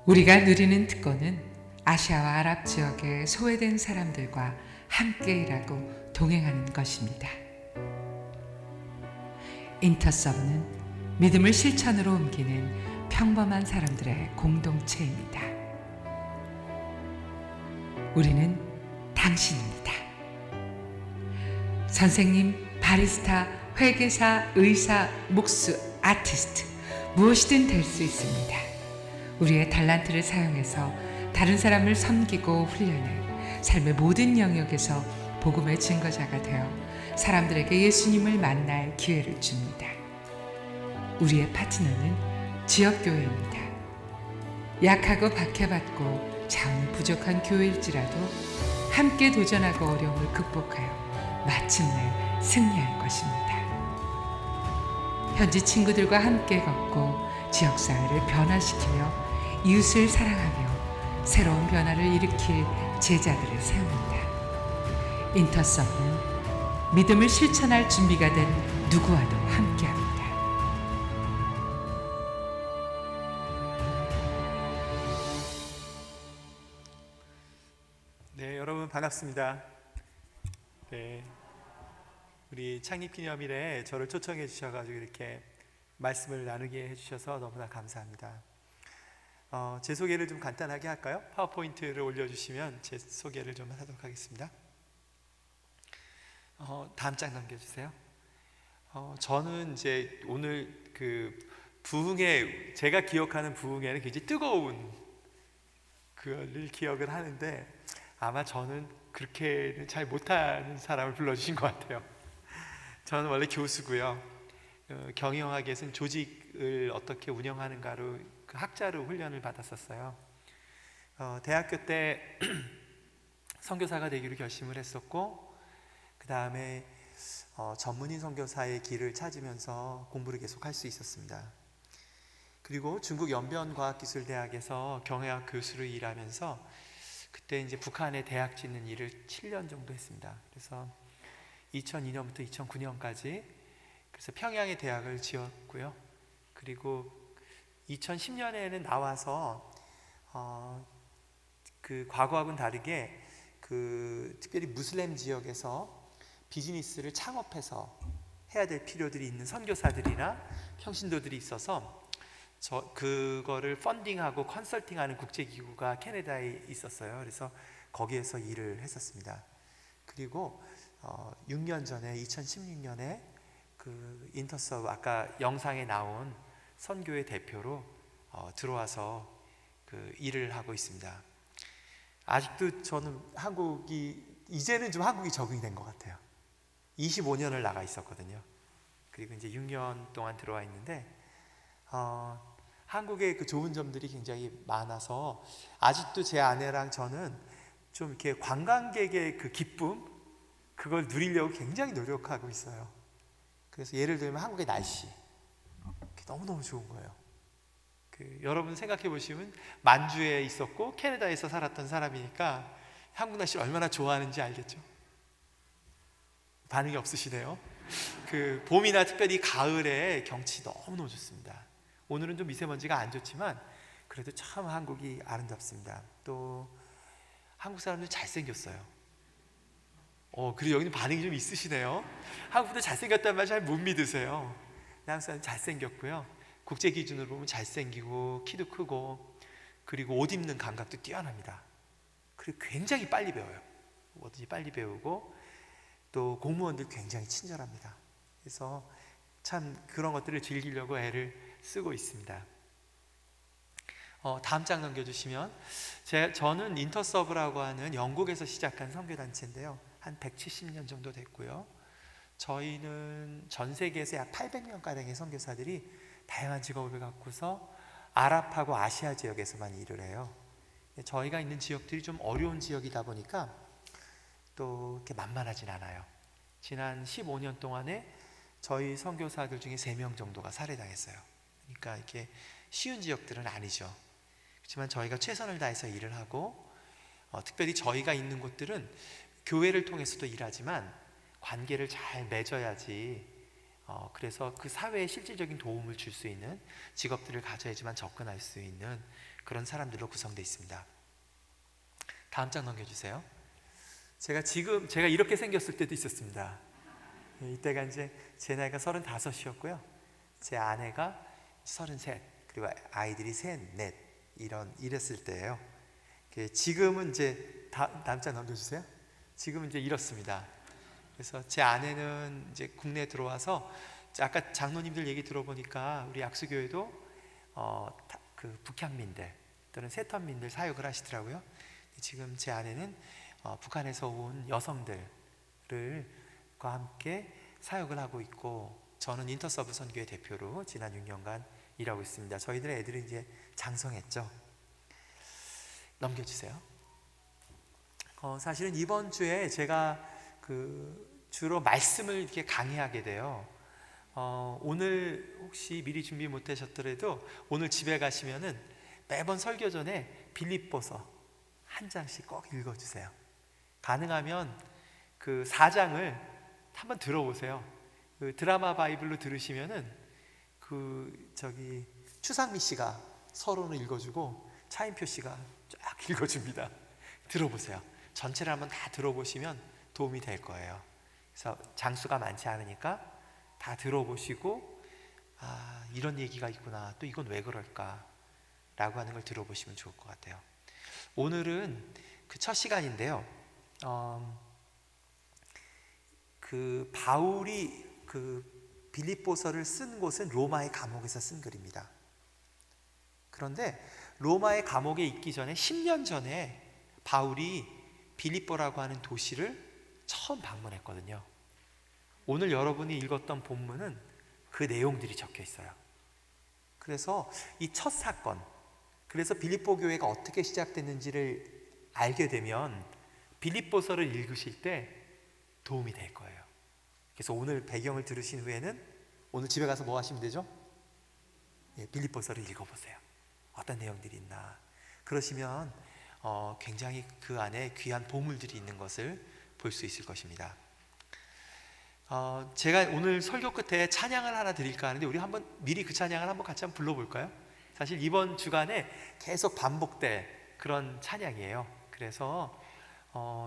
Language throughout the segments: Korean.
우리가 누리는 특권은 아시아와 아랍 지역의 소외된 사람들과 함께 일하고 동행하는 것입니다. 인터서브는 믿음을 실천으로 옮기는 평범한 사람들의 공동체입니다. 우리는 당신입니다. 선생님, 바리스타, 회계사, 의사, 목수, 아티스트, 무엇이든 될 수 있습니다. 우리의 달란트를 사용해서 다른 사람을 섬기고 훈련해 삶의 모든 영역에서 복음의 증거자가 되어 사람들에게 예수님을 만날 기회를 줍니다. 우리의 파트너는 지역교회입니다. 약하고 박해받고 자원이 부족한 교회일지라도 함께 도전하고 어려움을 극복하여 마침내 승리할 것입니다. 현지 친구들과 함께 걷고 지역사회를 변화시키며 이웃을 사랑하며 새로운 변화를 일으킬 제자들을 세웁니다. 인터서브는 믿음을 실천할 준비가 된 누구와도 함께합니다. 네, 여러분 반갑습니다. 네, 우리 창립기념일에 저를 초청해 주셔가지고 이렇게 말씀을 나누게 해주셔서 너무나 감사합니다. 제 소개를 좀 간단하게 할까요? 파워포인트를 올려주시면 제 소개를 좀 하도록 하겠습니다. 다음 장 넘겨주세요. 저는 이제 오늘 그 부흥회, 제가 기억하는 부흥회는 굉장히 뜨거운 그걸 기억을 하는데 아마 저는 그렇게는 잘 못하는 사람을 불러주신 것 같아요. 저는 원래 교수고요. 경영학에서는 조직을 어떻게 운영하는가로 그 학자로 훈련을 받았었어요. 대학교 때 선교사가 되기로 결심을 했었고, 그 다음에 전문인 선교사의 길을 찾으면서 공부를 계속 할 수 있었습니다. 그리고 중국 연변과학기술대학에서 경영학 교수로 일하면서 그때 이제 북한에 대학 짓는 일을 7년 정도 했습니다. 그래서 2002년부터 2009년까지 그래서 평양에 대학을 지었고요. 그리고 2010년에는 나와서 그 과거하고는 다르게 그 특별히 무슬림 지역에서 비즈니스를 창업해서 해야 될 필요들이 있는 선교사들이나 평신도들이 있어서 그거를 펀딩하고 컨설팅하는 국제기구가 캐나다에 있었어요. 그래서 거기에서 일을 했었습니다. 그리고 6년 전에 2016년에 그 인터서브 아까 영상에 나온 선교회 대표로 들어와서 그 일을 하고 있습니다. 아직도 저는 이제는 좀 한국이 적응이 된 것 같아요. 25년을 나가 있었거든요. 그리고 이제 6년 동안 들어와 있는데 한국의 그 좋은 점들이 굉장히 많아서 아직도 제 아내랑 저는 좀 이렇게 관광객의 그 기쁨 그걸 누리려고 굉장히 노력하고 있어요. 그래서 예를 들면 한국의 날씨 너무너무 좋은 거예요. 여러분 생각해 보시면 만주에 있었고 캐나다에서 살았던 사람이니까 한국 날씨를 얼마나 좋아하는지 알겠죠? 반응이 없으시네요. 봄이나 특별히 가을에 경치 너무너무 좋습니다. 오늘은 좀 미세먼지가 안 좋지만 그래도 참 한국이 아름답습니다. 또 한국 사람들 잘생겼어요. 그리고 여기는 반응이 좀 있으시네요. 한국도 잘생겼다는 말 잘 못 믿으세요. 한국 사람 잘생겼고요. 국제 기준으로 보면 잘생기고 키도 크고 그리고 옷 입는 감각도 뛰어납니다. 그리고 굉장히 빨리 배워요. 뭐든지 빨리 배우고 또 공무원들 굉장히 친절합니다. 그래서 참 그런 것들을 즐기려고 애를 쓰고 있습니다. 다음 장 넘겨주시면 저는 인터서브라고 하는 영국에서 시작한 선교단체인데요. 한 170년 정도 됐고요. 저희는 전 세계에서 약 800명가량의 선교사들이 다양한 직업을 갖고서 아랍하고 아시아 지역에서만 일을 해요. 저희가 있는 지역들이 좀 어려운 지역이다 보니까 또 이렇게 만만하진 않아요. 지난 15년 동안에 저희 선교사들 중에 3명 정도가 살해당했어요. 그러니까 이렇게 쉬운 지역들은 아니죠. 그렇지만 저희가 최선을 다해서 일을 하고 특별히 저희가 있는 곳들은 교회를 통해서도 일하지만 관계를 잘 맺어야지 그래서 그 사회에 실질적인 도움을 줄 수 있는 직업들을 가져야지만 접근할 수 있는 그런 사람들로 구성되어 있습니다. 다음 장 넘겨주세요. 제가 이렇게 생겼을 때도 있었습니다. 이때가 이제 제 나이가 35이었고요. 제 아내가 33, 그리고 아이들이 셋, 넷 이랬을 때예요. 지금은 이제 다음 장 넘겨주세요. 지금은 이제 이렇습니다. 그래서 제 아내는 이제 국내에 들어와서 아까 장로님들 얘기 들어보니까 우리 약수교회도 그 북향민들 또는 세턴민들 사역을 하시더라고요. 지금 제 아내는 북한에서 온 여성들과 함께 사역을 하고 있고, 저는 인터서브 선교회 대표로 지난 6년간 일하고 있습니다. 저희들의 애들은 이제 장성했죠. 넘겨주세요. 사실은 이번 주에 제가 주로 말씀을 이렇게 강의하게 돼요. 오늘 혹시 미리 준비 못하셨더라도 오늘 집에 가시면은 매번 설교 전에 빌립보서 한 장씩 꼭 읽어주세요. 가능하면 그 4장을 한번 들어보세요. 그 드라마 바이블로 들으시면은 추상미 씨가 서론을 읽어주고 차인표 씨가 쫙 읽어줍니다. 들어보세요. 전체를 한번 다 들어보시면 도움이 될 거예요. 그래서 장수가 많지 않으니까 다 들어보시고, 이런 얘기가 있구나, 또 이건 왜 그럴까 라고 하는 걸 들어보시면 좋을 것 같아요. 오늘은 그 첫 시간인데요. 그 바울이 그 빌립보서를 쓴 곳은 로마의 감옥에서 쓴 글입니다. 그런데 로마의 감옥에 있기 전에 10년 전에 바울이 빌립보라고 하는 도시를 처음 방문했거든요. 오늘 여러분이 읽었던 본문은 그 내용들이 적혀 있어요. 그래서 이 첫 사건, 그래서 빌립보 교회가 어떻게 시작됐는지를 알게 되면 빌립보서를 읽으실 때 도움이 될 거예요. 그래서 오늘 배경을 들으신 후에는 오늘 집에 가서 뭐 하시면 되죠? 빌립보서를 읽어보세요. 어떤 내용들이 있나. 그러시면 굉장히 그 안에 귀한 보물들이 있는 것을 볼 수 있을 것입니다. 제가 오늘 설교 끝에 찬양을 하나 드릴까 하는데, 우리 한번 미리 그 찬양을 한번 같이 한번 불러볼까요? 사실 이번 주간에 계속 반복될 그런 찬양이에요. 그래서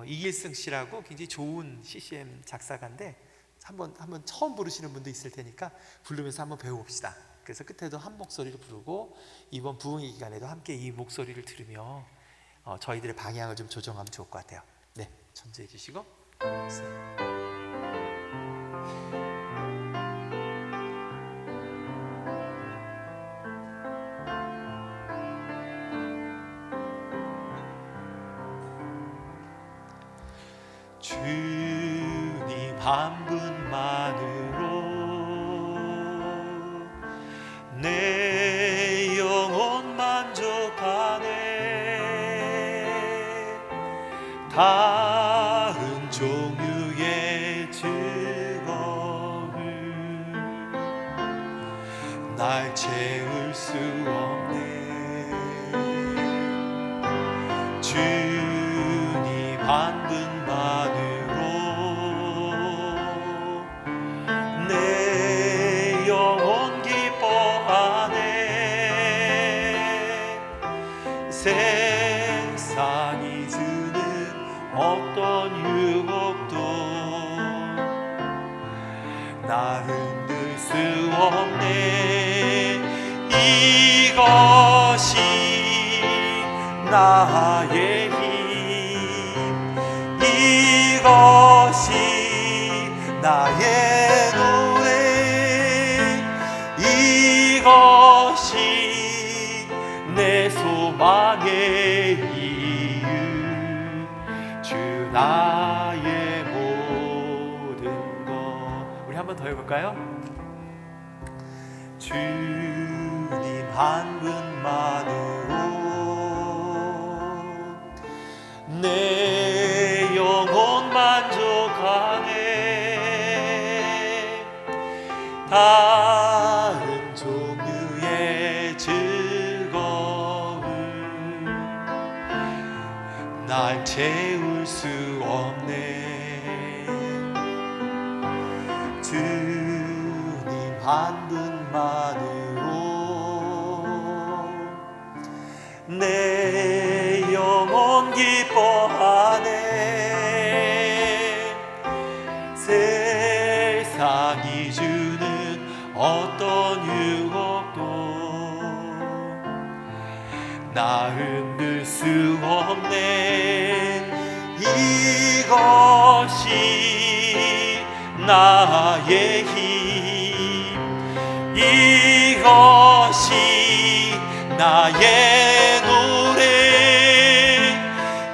이길승 씨라고 굉장히 좋은 CCM 작사가인데 한번 처음 부르시는 분도 있을 테니까 부르면서 한번 배워봅시다. 그래서 끝에도 한 목소리를 부르고 이번 부흥의 기간에도 함께 이 목소리를 들으며 저희들의 방향을 좀 조정하면 좋을 것 같아요. 네, 전제해 주시고. 주님 한 분만으로 내 영혼 만족하네. 다른 종류의 즐거움 날 채울 수 없네. 주님 한 분만으로 내 영혼 기뻐하네. 세상이 주는 어떤 유혹도 나를 흔들 수 없네. 이것이 나의 힘, 이것이 나의 노래, 이것이 내 소망의 이유, 주 나의 모든 것. 우리 한 번 더 해볼까요? 주님 한 분만으로 내 영혼 만족하네. 다른 종류의 즐거움 날 채울 수 없네. 주님 한 분만으로 내 영혼 기뻐하네. 세상이 주는 어떤 유혹도 나 흔들 수 없네. 이것이 나의 힘, 이것이 나의 노래,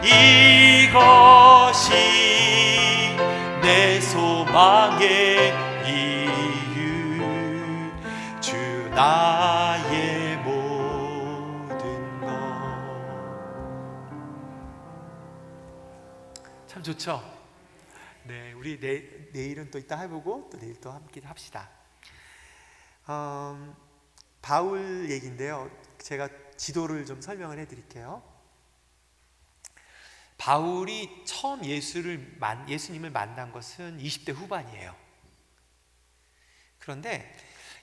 이것이 내 소망의 이유, 주 나의 모든 것. 참 좋죠? 네, 우리 내일은 또 이따 해보고 또 내일 또 함께 합시다. 바울 얘기인데요. 제가 지도를 좀 설명을 해드릴게요. 바울이 처음 예수님을 만난 것은 20대 후반이에요. 그런데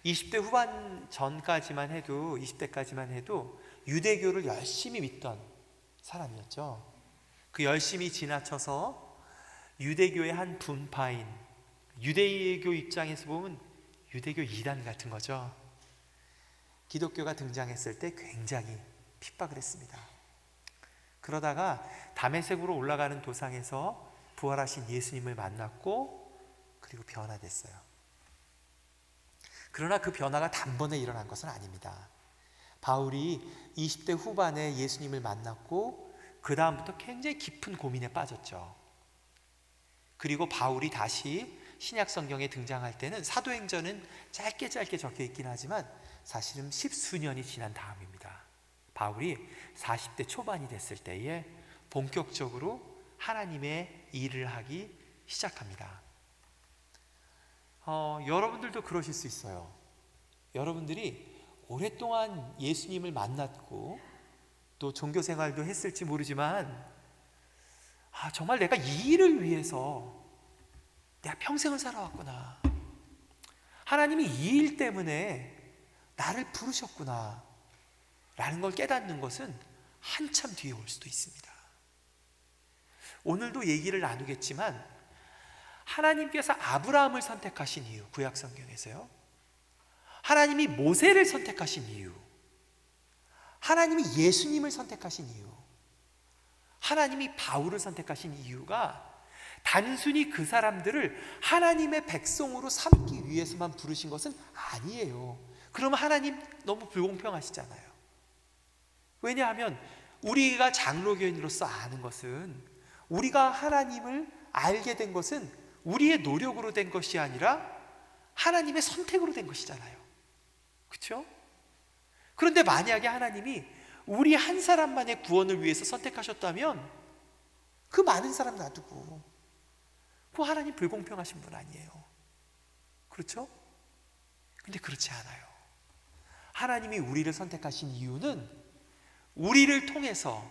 20대 후반 전까지만 해도, 20대까지만 해도 유대교를 열심히 믿던 사람이었죠. 그 열심히 지나쳐서 유대교의 한 분파인, 유대교 입장에서 보면 유대교 이단 같은 거죠. 기독교가 등장했을 때 굉장히 핍박을 했습니다. 그러다가 다메섹으로 올라가는 도상에서 부활하신 예수님을 만났고, 그리고 변화됐어요. 그러나 그 변화가 단번에 일어난 것은 아닙니다. 바울이 20대 후반에 예수님을 만났고 그 다음부터 굉장히 깊은 고민에 빠졌죠. 그리고 바울이 다시 신약 성경에 등장할 때는 사도행전은 짧게 적혀 있긴 하지만 사실은 십수년이 지난 다음입니다. 바울이 40대 초반이 됐을 때에 본격적으로 하나님의 일을 하기 시작합니다. 여러분들도 그러실 수 있어요. 여러분들이 오랫동안 예수님을 만났고 또 종교 생활도 했을지 모르지만, 정말 내가 이 일을 위해서 내가 평생을 살아왔구나, 하나님이 이 일 때문에 나를 부르셨구나 라는 걸 깨닫는 것은 한참 뒤에 올 수도 있습니다. 오늘도 얘기를 나누겠지만, 하나님께서 아브라함을 선택하신 이유, 구약 성경에서요, 하나님이 모세를 선택하신 이유, 하나님이 예수님을 선택하신 이유, 하나님이 바울을 선택하신 이유가 단순히 그 사람들을 하나님의 백성으로 삼기 위해서만 부르신 것은 아니에요. 그러면 하나님 너무 불공평하시잖아요. 왜냐하면 우리가 장로교인으로서 아는 것은, 우리가 하나님을 알게 된 것은 우리의 노력으로 된 것이 아니라 하나님의 선택으로 된 것이잖아요. 그렇죠? 그런데 만약에 하나님이 우리 한 사람만의 구원을 위해서 선택하셨다면 그 많은 사람 놔두고, 그 하나님 불공평하신 분 아니에요. 그렇죠? 근데 그렇지 않아요. 하나님이 우리를 선택하신 이유는 우리를 통해서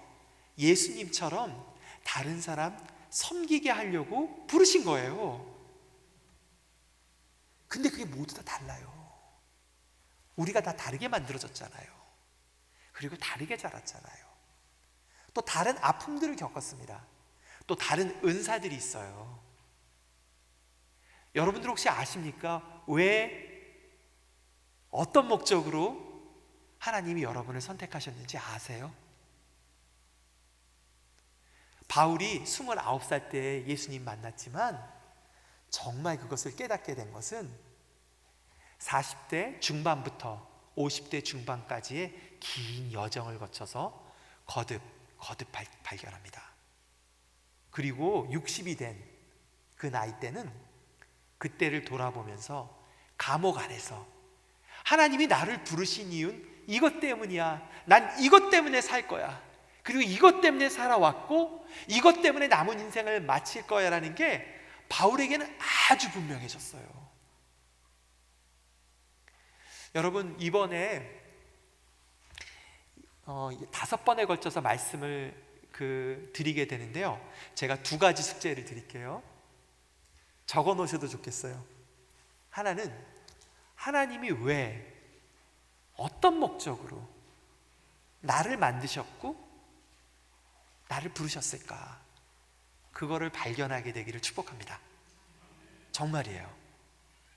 예수님처럼 다른 사람 섬기게 하려고 부르신 거예요. 근데 그게 모두 다 달라요. 우리가 다 다르게 만들어졌잖아요. 그리고 다르게 자랐잖아요. 또 다른 아픔들을 겪었습니다. 또 다른 은사들이 있어요. 여러분들 혹시 아십니까? 왜, 어떤 목적으로 하나님이 여러분을 선택하셨는지 아세요? 바울이 29살 때 예수님 만났지만 정말 그것을 깨닫게 된 것은 40대 중반부터 50대 중반까지의 긴 여정을 거쳐서 거듭 발견합니다. 그리고 60이 된 그 나이 때는 그때를 돌아보면서 감옥 안에서 하나님이 나를 부르신 이유는 이것 때문이야. 난 이것 때문에 살 거야. 그리고 이것 때문에 살아왔고 이것 때문에 남은 인생을 마칠 거야 라는 게 바울에게는 아주 분명해졌어요. 여러분, 이번에 5번에 걸쳐서 말씀을 드리게 되는데요, 제가 2가지 숙제를 드릴게요. 적어 놓으셔도 좋겠어요. 하나는 하나님이 왜, 어떤 목적으로 나를 만드셨고 나를 부르셨을까? 그거를 발견하게 되기를 축복합니다. 정말이에요.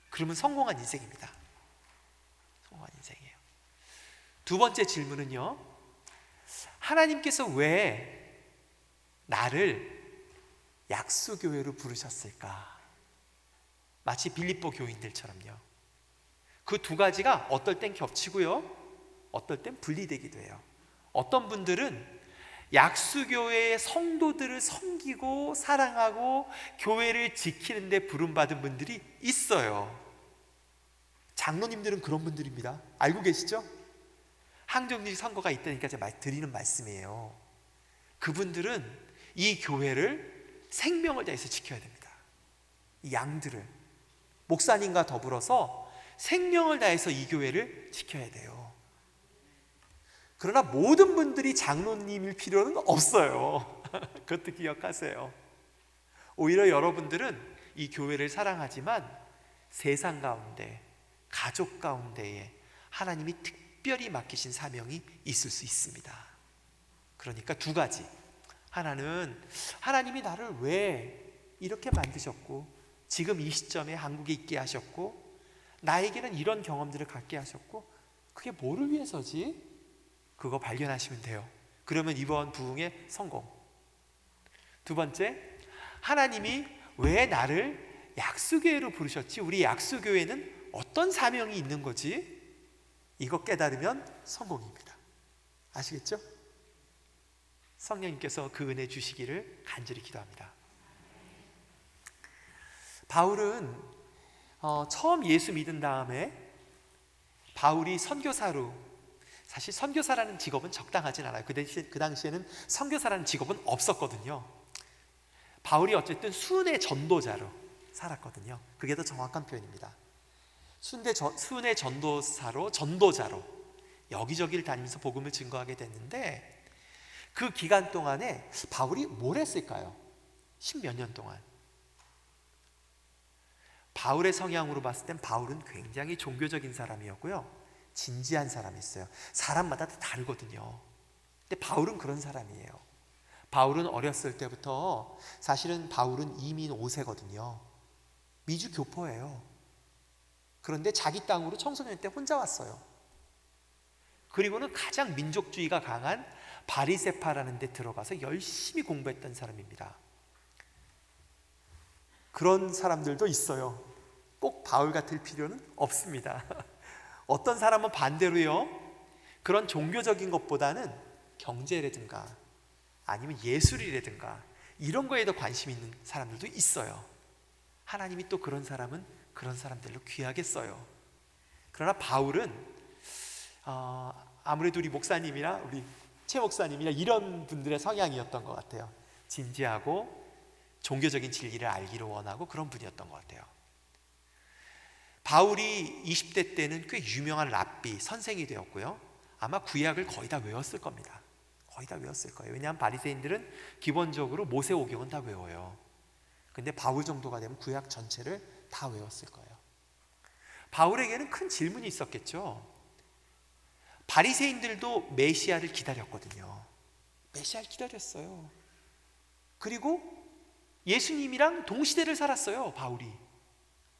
그러면 성공한 인생입니다. 성공한 인생이에요. 두 번째 질문은요, 하나님께서 왜 나를 약수교회로 부르셨을까? 마치 빌립보 교인들처럼요. 그 두 가지가 어떨 땐 겹치고요, 어떨 땐 분리되기도 해요. 어떤 분들은 약수교회의 성도들을 섬기고 사랑하고 교회를 지키는 데 부름받은 분들이 있어요. 장로님들은 그런 분들입니다. 알고 계시죠? 항정직 선거가 있다니까 제가 드리는 말씀이에요. 그분들은 이 교회를 생명을 다해서 지켜야 됩니다. 이 양들을, 목사님과 더불어서 생명을 다해서 이 교회를 지켜야 돼요. 그러나 모든 분들이 장로님일 필요는 없어요. 그것도 기억하세요. 오히려 여러분들은 이 교회를 사랑하지만 세상 가운데, 가족 가운데에 하나님이 특별히 맡기신 사명이 있을 수 있습니다. 그러니까 두 가지. 하나는 하나님이 나를 왜 이렇게 만드셨고, 지금 이 시점에 한국에 있게 하셨고, 나에게는 이런 경험들을 갖게 하셨고, 그게 뭐를 위해서지? 그거 발견하시면 돼요. 그러면 이번 부흥의 성공. 두 번째, 하나님이 왜 나를 약수교회로 부르셨지? 우리 약수교회는 어떤 사명이 있는 거지? 이거 깨달으면 성공입니다. 아시겠죠? 성령님께서 그 은혜 주시기를 간절히 기도합니다. 바울은 처음 예수 믿은 다음에 바울이 선교사로, 사실 선교사라는 직업은 적당하진 않아요. 그 당시에는 선교사라는 직업은 없었거든요. 바울이 어쨌든 순회 전도자로 살았거든요. 그게 더 정확한 표현입니다. 순회 전도사로, 전도자로 여기저기를 다니면서 복음을 증거하게 됐는데, 그 기간 동안에 바울이 뭘 했을까요? 10몇 년 동안. 바울의 성향으로 봤을 땐 바울은 굉장히 종교적인 사람이었고요, 진지한 사람이었어요. 사람마다 다 다르거든요. 근데 바울은 그런 사람이에요. 바울은 어렸을 때부터, 사실은 바울은 이민 5세거든요. 미주 교포예요. 그런데 자기 땅으로 청소년 때 혼자 왔어요. 그리고는 가장 민족주의가 강한 바리새파라는 데 들어가서 열심히 공부했던 사람입니다. 그런 사람들도 있어요. 꼭 바울 같을 필요는 없습니다. 어떤 사람은 반대로요, 그런 종교적인 것보다는 경제라든가 아니면 예술이라든가 이런 거에 더 관심 있는 사람들도 있어요. 하나님이 또 그런 사람은 그런 사람들로 귀하게 써요. 그러나 바울은 아무래도 우리 목사님이나 우리 최 목사님이나 이런 분들의 성향이었던 것 같아요. 진지하고 종교적인 진리를 알기를 원하고 그런 분이었던 것 같아요. 바울이 20대 때는 꽤 유명한 랍비, 선생이 되었고요, 아마 구약을 거의 다 외웠을 겁니다. 거의 다 외웠을 거예요. 왜냐하면 바리새인들은 기본적으로 모세오경은 다 외워요. 근데 바울 정도가 되면 구약 전체를 다 외웠을 거예요. 바울에게는 큰 질문이 있었겠죠. 바리새인들도 메시아를 기다렸거든요. 메시아를 기다렸어요. 그리고 예수님이랑 동시대를 살았어요, 바울이.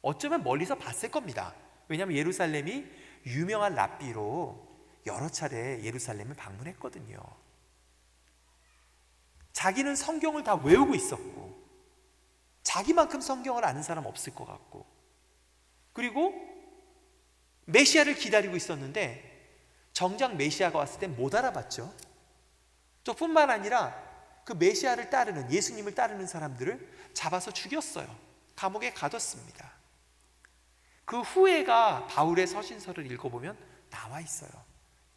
어쩌면 멀리서 봤을 겁니다. 왜냐하면 예루살렘이 유명한 랍비로 여러 차례 예루살렘을 방문했거든요. 자기는 성경을 다 외우고 있었고, 자기만큼 성경을 아는 사람 없을 것 같고, 그리고 메시아를 기다리고 있었는데 정작 메시아가 왔을 땐 못 알아봤죠. 또 뿐만 아니라 그 메시아를 따르는, 예수님을 따르는 사람들을 잡아서 죽였어요. 감옥에 가뒀습니다. 그 후회가 바울의 서신서를 읽어보면 나와 있어요.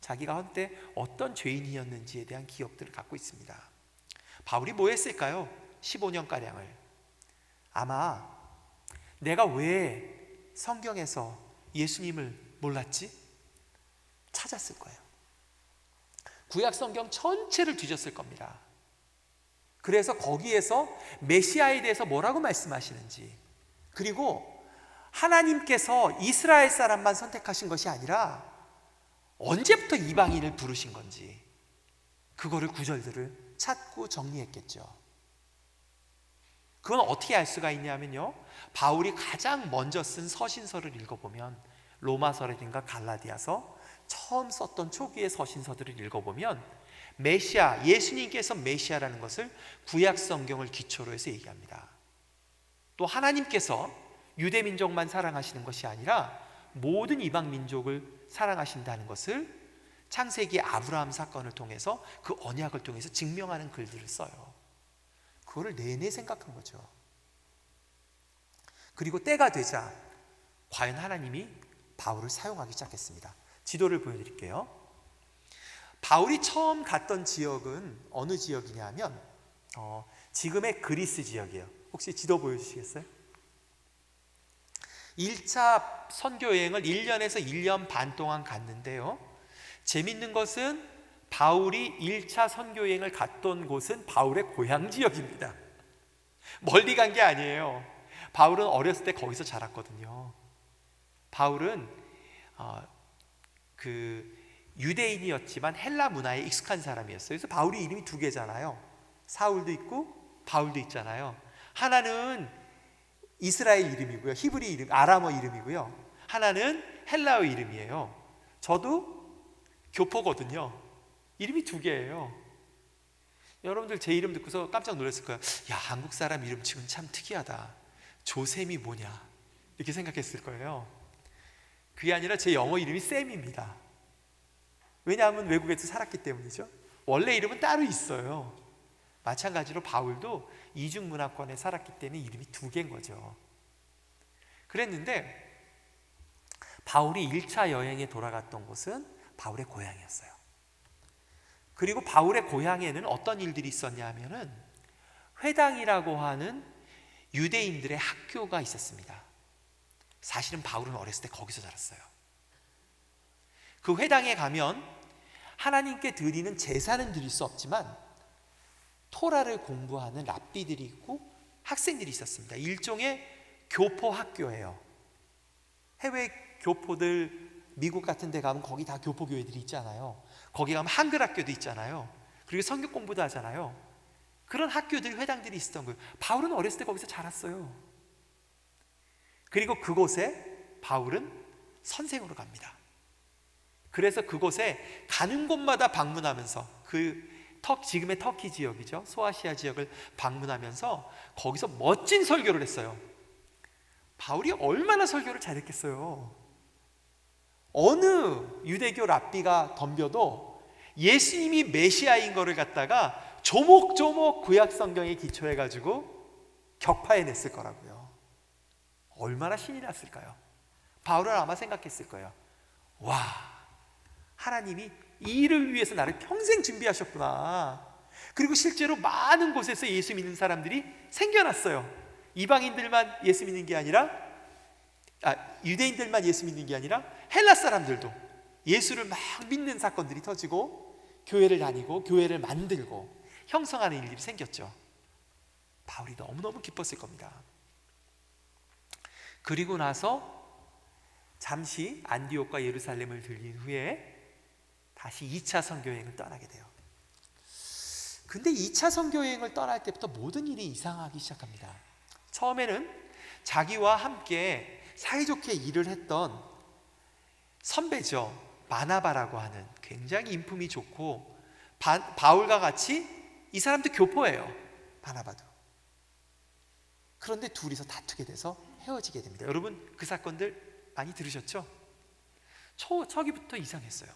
자기가 한때 어떤 죄인이었는지에 대한 기억들을 갖고 있습니다. 바울이 뭐 했을까요? 15년가량을. 아마 내가 왜 성경에서 예수님을 몰랐지? 찾았을 거예요. 구약 성경 전체를 뒤졌을 겁니다. 그래서 거기에서 메시아에 대해서 뭐라고 말씀하시는지, 그리고 하나님께서 이스라엘 사람만 선택하신 것이 아니라 언제부터 이방인을 부르신 건지 그거를 구절들을 찾고 정리했겠죠. 그건 어떻게 알 수가 있냐면요, 바울이 가장 먼저 쓴 서신서를 읽어보면, 로마서라든가 갈라디아서, 처음 썼던 초기의 서신서들을 읽어보면 메시아, 예수님께서 메시아라는 것을 구약 성경을 기초로 해서 얘기합니다. 또 하나님께서 유대 민족만 사랑하시는 것이 아니라 모든 이방 민족을 사랑하신다는 것을 창세기 아브라함 사건을 통해서, 그 언약을 통해서 증명하는 글들을 써요. 그거를 내내 생각한 거죠. 그리고 때가 되자 과연 하나님이 바울을 사용하기 시작했습니다. 지도를 보여드릴게요. 바울이 처음 갔던 지역은 어느 지역이냐면 지금의 그리스 지역이에요. 혹시 지도 보여주시겠어요? 1차 선교여행을 1년에서 1년 반 동안 갔는데요, 재밌는 것은 바울이 1차 선교여행을 갔던 곳은 바울의 고향 지역입니다. 멀리 간 게 아니에요. 바울은 어렸을 때 거기서 자랐거든요. 바울은 유대인이었지만 헬라 문화에 익숙한 사람이었어요. 그래서 바울이 이름이 두 개잖아요. 사울도 있고 바울도 있잖아요. 하나는 이스라엘 이름이고요, 히브리 이름, 아람어 이름이고요. 하나는 헬라어 이름이에요. 저도 교포거든요. 이름이 두 개예요. 여러분들 제 이름 듣고서 깜짝 놀랐을 거예요. 야, 한국 사람 이름 치고는 참 특이하다. 조셈이 뭐냐, 이렇게 생각했을 거예요. 그게 아니라 제 영어 이름이 샘입니다. 왜냐하면 외국에서 살았기 때문이죠. 원래 이름은 따로 있어요. 마찬가지로 바울도 이중문화권에 살았기 때문에 이름이 두 개인 거죠. 그랬는데 바울이 1차 여행에 돌아갔던 곳은 바울의 고향이었어요. 그리고 바울의 고향에는 어떤 일들이 있었냐 하면은, 회당이라고 하는 유대인들의 학교가 있었습니다. 사실은 바울은 어렸을 때 거기서 자랐어요. 그 회당에 가면 하나님께 드리는 제사는 드릴 수 없지만 토라를 공부하는 랍비들이 있고 학생들이 있었습니다. 일종의 교포 학교예요. 해외 교포들 미국 같은 데 가면 거기 다 교포 교회들이 있잖아요. 거기 가면 한글 학교도 있잖아요. 그리고 성경 공부도 하잖아요. 그런 학교들, 회당들이 있었던 거예요. 바울은 어렸을 때 거기서 자랐어요. 그리고 그곳에 바울은 선생으로 갑니다. 그래서 그곳에 가는 곳마다 방문하면서, 지금의 터키 지역이죠, 소아시아 지역을 방문하면서 거기서 멋진 설교를 했어요. 바울이 얼마나 설교를 잘했겠어요. 어느 유대교 랍비가 덤벼도 예수님이 메시아인 거를 갖다가 조목조목 구약 성경에 기초해가지고 격파해냈을 거라고요. 얼마나 신이 났을까요? 바울은 아마 생각했을 거예요. 와, 하나님이 이 일을 위해서 나를 평생 준비하셨구나. 그리고 실제로 많은 곳에서 예수 믿는 사람들이 생겨났어요. 이방인들만 예수 믿는 게 아니라, 유대인들만 예수 믿는 게 아니라 헬라 사람들도 예수를 막 믿는 사건들이 터지고 교회를 다니고 교회를 만들고 형성하는 일들이 생겼죠. 바울이 너무너무 기뻤을 겁니다. 그리고 나서 잠시 안디옥과 예루살렘을 들린 후에 다시 2차 선교여행을 떠나게 돼요. 근데 2차 선교여행을 떠날 때부터 모든 일이 이상하기 시작합니다. 처음에는 자기와 함께 사이좋게 일을 했던 선배죠, 바나바라고 하는 굉장히 인품이 좋고 바울과 같이, 이 사람도 교포예요, 바나바도. 그런데 둘이서 다투게 돼서 헤어지게 됩니다. 여러분 그 사건들 많이 들으셨죠? 초기부터 이상했어요.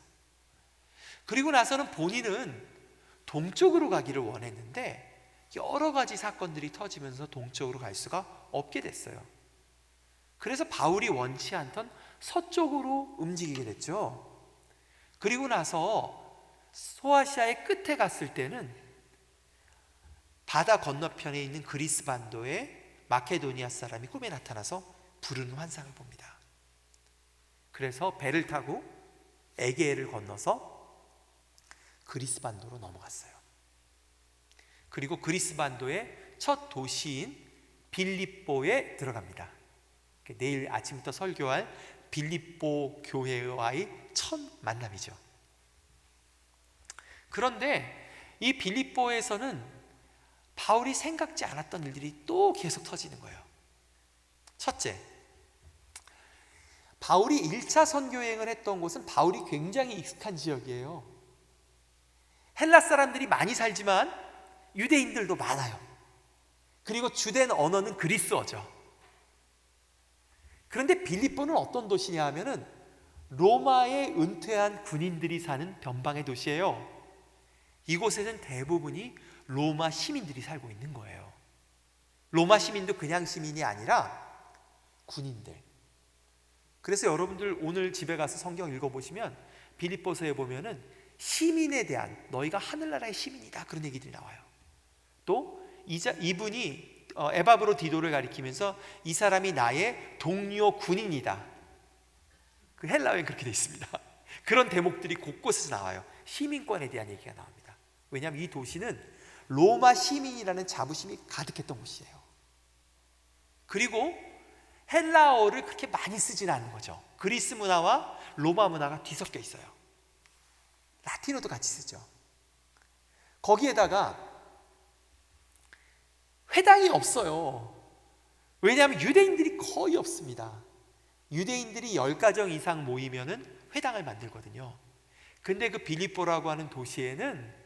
그리고 나서는 본인은 동쪽으로 가기를 원했는데 여러 가지 사건들이 터지면서 동쪽으로 갈 수가 없게 됐어요. 그래서 바울이 원치 않던 서쪽으로 움직이게 됐죠. 그리고 나서 소아시아의 끝에 갔을 때는 바다 건너편에 있는 그리스 반도에 마케도니아 사람이 꿈에 나타나서 부르는 환상을 봅니다. 그래서 배를 타고 에게해를 건너서 그리스 반도로 넘어갔어요. 그리고 그리스 반도의 첫 도시인 빌립보에 들어갑니다. 내일 아침부터 설교할 빌립보 교회와의 첫 만남이죠. 그런데 이 빌립보에서는 바울이 생각지 않았던 일들이 또 계속 터지는 거예요. 첫째, 바울이 1차 선교여행을 했던 곳은 바울이 굉장히 익숙한 지역이에요. 헬라 사람들이 많이 살지만 유대인들도 많아요. 그리고 주된 언어는 그리스어죠. 그런데 빌립보는 어떤 도시냐 하면은 로마의 은퇴한 군인들이 사는 변방의 도시예요. 이곳에는 대부분이 로마 시민들이 살고 있는 거예요. 로마 시민도 그냥 시민이 아니라 군인들. 그래서 여러분들 오늘 집에 가서 성경 읽어보시면 빌립보서에 보면은 시민에 대한, 너희가 하늘나라의 시민이다, 그런 얘기들이 나와요. 또 이분이 에바브로 디도를 가리키면서 이 사람이 나의 동료 군인이다. 그 헬라어에 그렇게 되어 있습니다. 그런 대목들이 곳곳에서 나와요. 시민권에 대한 얘기가 나옵니다. 왜냐하면 이 도시는 로마 시민이라는 자부심이 가득했던 곳이에요. 그리고 헬라어를 그렇게 많이 쓰지는 않는 거죠. 그리스 문화와 로마 문화가 뒤섞여 있어요. 라틴어도 같이 쓰죠. 거기에다가 회당이 없어요. 왜냐하면 유대인들이 거의 없습니다. 유대인들이 10가정 이상 모이면은 회당을 만들거든요. 근데 그 빌립보라고 하는 도시에는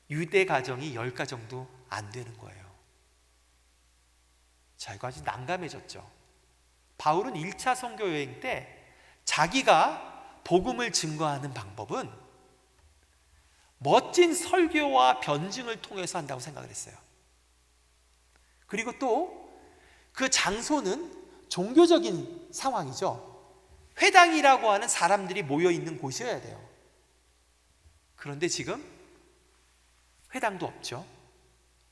유대 가정이 10가정도 안 되는 거예요. 자, 이거 아주 난감해졌죠. 바울은 1차 선교 여행 때 자기가 복음을 증거하는 방법은 멋진 설교와 변증을 통해서 한다고 생각을 했어요. 그리고 또 그 장소는 종교적인 상황이죠. 회당이라고 하는 사람들이 모여 있는 곳이어야 돼요. 그런데 지금 회당도 없죠.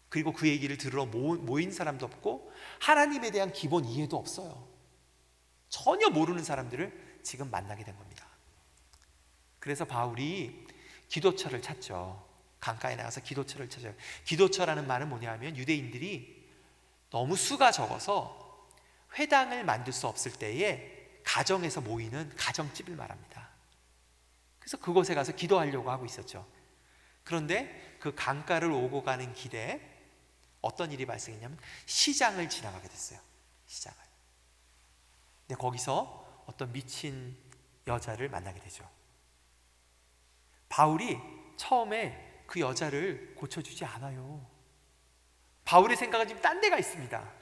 그리고 그 얘기를 들으러 모인 사람도 없고 하나님에 대한 기본 이해도 없어요. 전혀 모르는 사람들을 지금 만나게 된 겁니다. 그래서 바울이 기도처를 찾죠. 강가에 나가서 기도처를 찾아요. 기도처라는 말은 뭐냐면 유대인들이 너무 수가 적어서 회당을 만들 수 없을 때에 가정에서 모이는 가정집을 말합니다. 그래서 그곳에 가서 기도하려고 하고 있었죠. 그런데 그 강가를 오고 가는 길에 어떤 일이 발생했냐면 시장을 지나가게 됐어요. 시장을. 근데 거기서 어떤 미친 여자를 만나게 되죠. 바울이 처음에 그 여자를 고쳐주지 않아요. 바울의 생각은 지금 딴 데가 있습니다.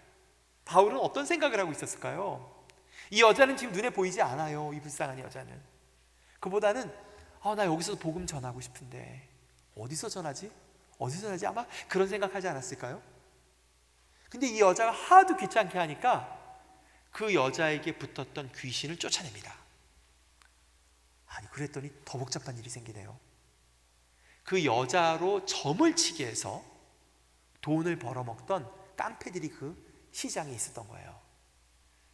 바울은 어떤 생각을 하고 있었을까요? 이 여자는 지금 눈에 보이지 않아요. 이 불쌍한 여자는. 그보다는 나 여기서 복음 전하고 싶은데 어디서 전하지? 어디서 전하지? 아마 그런 생각하지 않았을까요? 근데 이 여자가 하도 귀찮게 하니까 그 여자에게 붙었던 귀신을 쫓아냅니다. 아니, 그랬더니 더 복잡한 일이 생기네요. 그 여자로 점을 치게 해서 돈을 벌어먹던 깡패들이 그 시장에 있었던 거예요.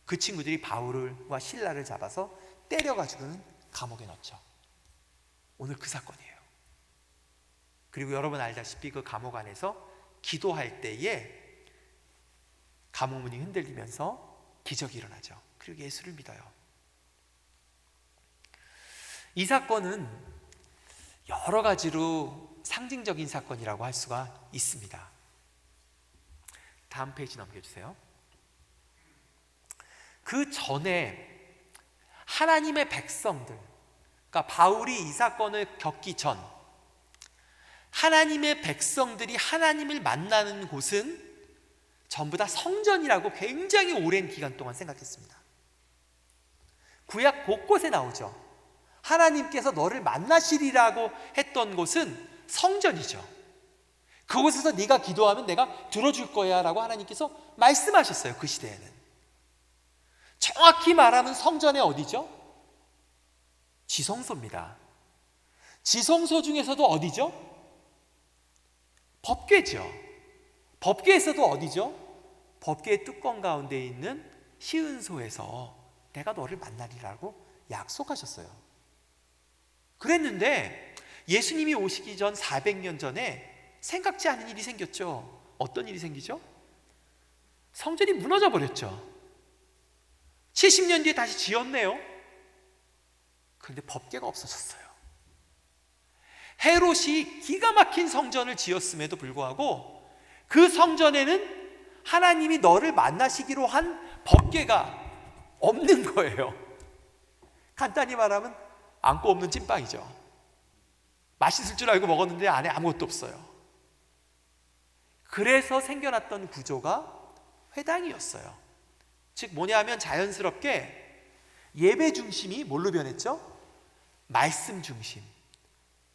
그 친구들이 바울과 실라를 잡아서 때려가지고는 감옥에 넣죠. 오늘 그 사건이에요. 그리고 여러분 알다시피 그 감옥 안에서 기도할 때에 감옥 문이 흔들리면서 기적이 일어나죠. 그리고 예수를 믿어요. 이 사건은 여러 가지로 상징적인 사건이라고 할 수가 있습니다. 다음 페이지 넘겨주세요. 그 전에 하나님의 백성들, 그러니까 바울이 이 사건을 겪기 전 하나님의 백성들이 하나님을 만나는 곳은 전부 다 성전이라고 굉장히 오랜 기간 동안 생각했습니다. 구약 곳곳에 나오죠. 하나님께서 너를 만나시리라고 했던 곳은 성전이죠. 그곳에서 네가 기도하면 내가 들어줄 거야 라고 하나님께서 말씀하셨어요. 그 시대에는. 정확히 말하면 성전이 어디죠? 지성소입니다. 지성소 중에서도 어디죠? 법궤죠. 법궤에서도 어디죠? 법궤의 뚜껑 가운데 있는 시은소에서 내가 너를 만나리라고 약속하셨어요. 그랬는데 예수님이 오시기 전 400년 전에 생각지 않은 일이 생겼죠. 어떤 일이 생기죠? 성전이 무너져 버렸죠. 70년 뒤에 다시 지었네요. 그런데 법궤가 없어졌어요. 헤롯이 기가 막힌 성전을 지었음에도 불구하고 그 성전에는 하나님이 너를 만나시기로 한 법궤가 없는 거예요. 간단히 말하면 안고 없는 찐빵이죠. 맛있을 줄 알고 먹었는데 안에 아무것도 없어요. 그래서 생겨났던 구조가 회당이었어요. 즉 뭐냐면 자연스럽게 예배 중심이 뭘로 변했죠? 말씀 중심.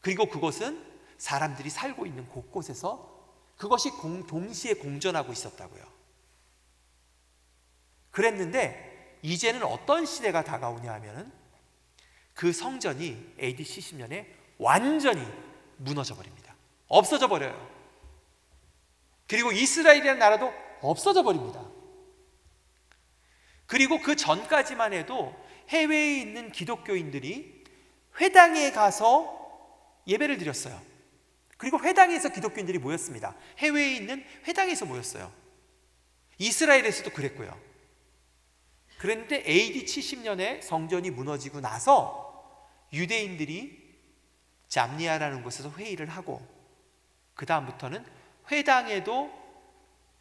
그리고 그것은 사람들이 살고 있는 곳곳에서 그것이 동시에 공존하고 있었다고요. 그랬는데 이제는 어떤 시대가 다가오냐 하면은 그 성전이 AD 70년에 완전히 무너져 버립니다. 없어져 버려요. 그리고 이스라엘이라는 나라도 없어져 버립니다. 그리고 그 전까지만 해도 해외에 있는 기독교인들이 회당에 가서 예배를 드렸어요. 그리고 회당에서 기독교인들이 모였습니다. 해외에 있는 회당에서 모였어요. 이스라엘에서도 그랬고요. 그런데 AD 70년에 성전이 무너지고 나서 유대인들이 잠니아라는 곳에서 회의를 하고 그 다음부터는 회당에도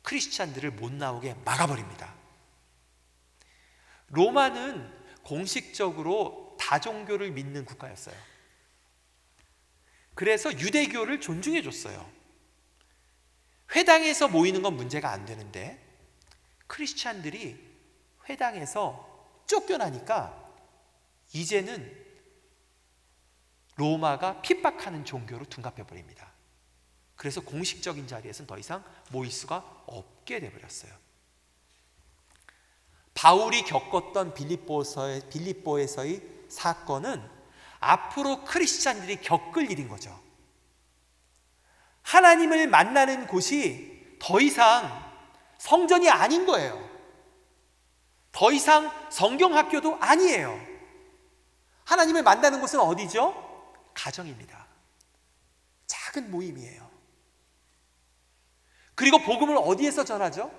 크리스찬들을 못 나오게 막아버립니다. 로마는 공식적으로 다종교를 믿는 국가였어요. 그래서 유대교를 존중해 줬어요. 회당에서 모이는 건 문제가 안 되는데 크리스찬들이 회당에서 쫓겨나니까 이제는 로마가 핍박하는 종교로 둔갑해 버립니다. 그래서 공식적인 자리에서는 더 이상 모일 수가 없게 되어버렸어요. 바울이 겪었던 빌립보에서의 사건은 앞으로 크리스찬들이 겪을 일인 거죠. 하나님을 만나는 곳이 더 이상 성전이 아닌 거예요. 더 이상 성경학교도 아니에요. 하나님을 만나는 곳은 어디죠? 가정입니다. 작은 모임이에요. 그리고 복음을 어디에서 전하죠?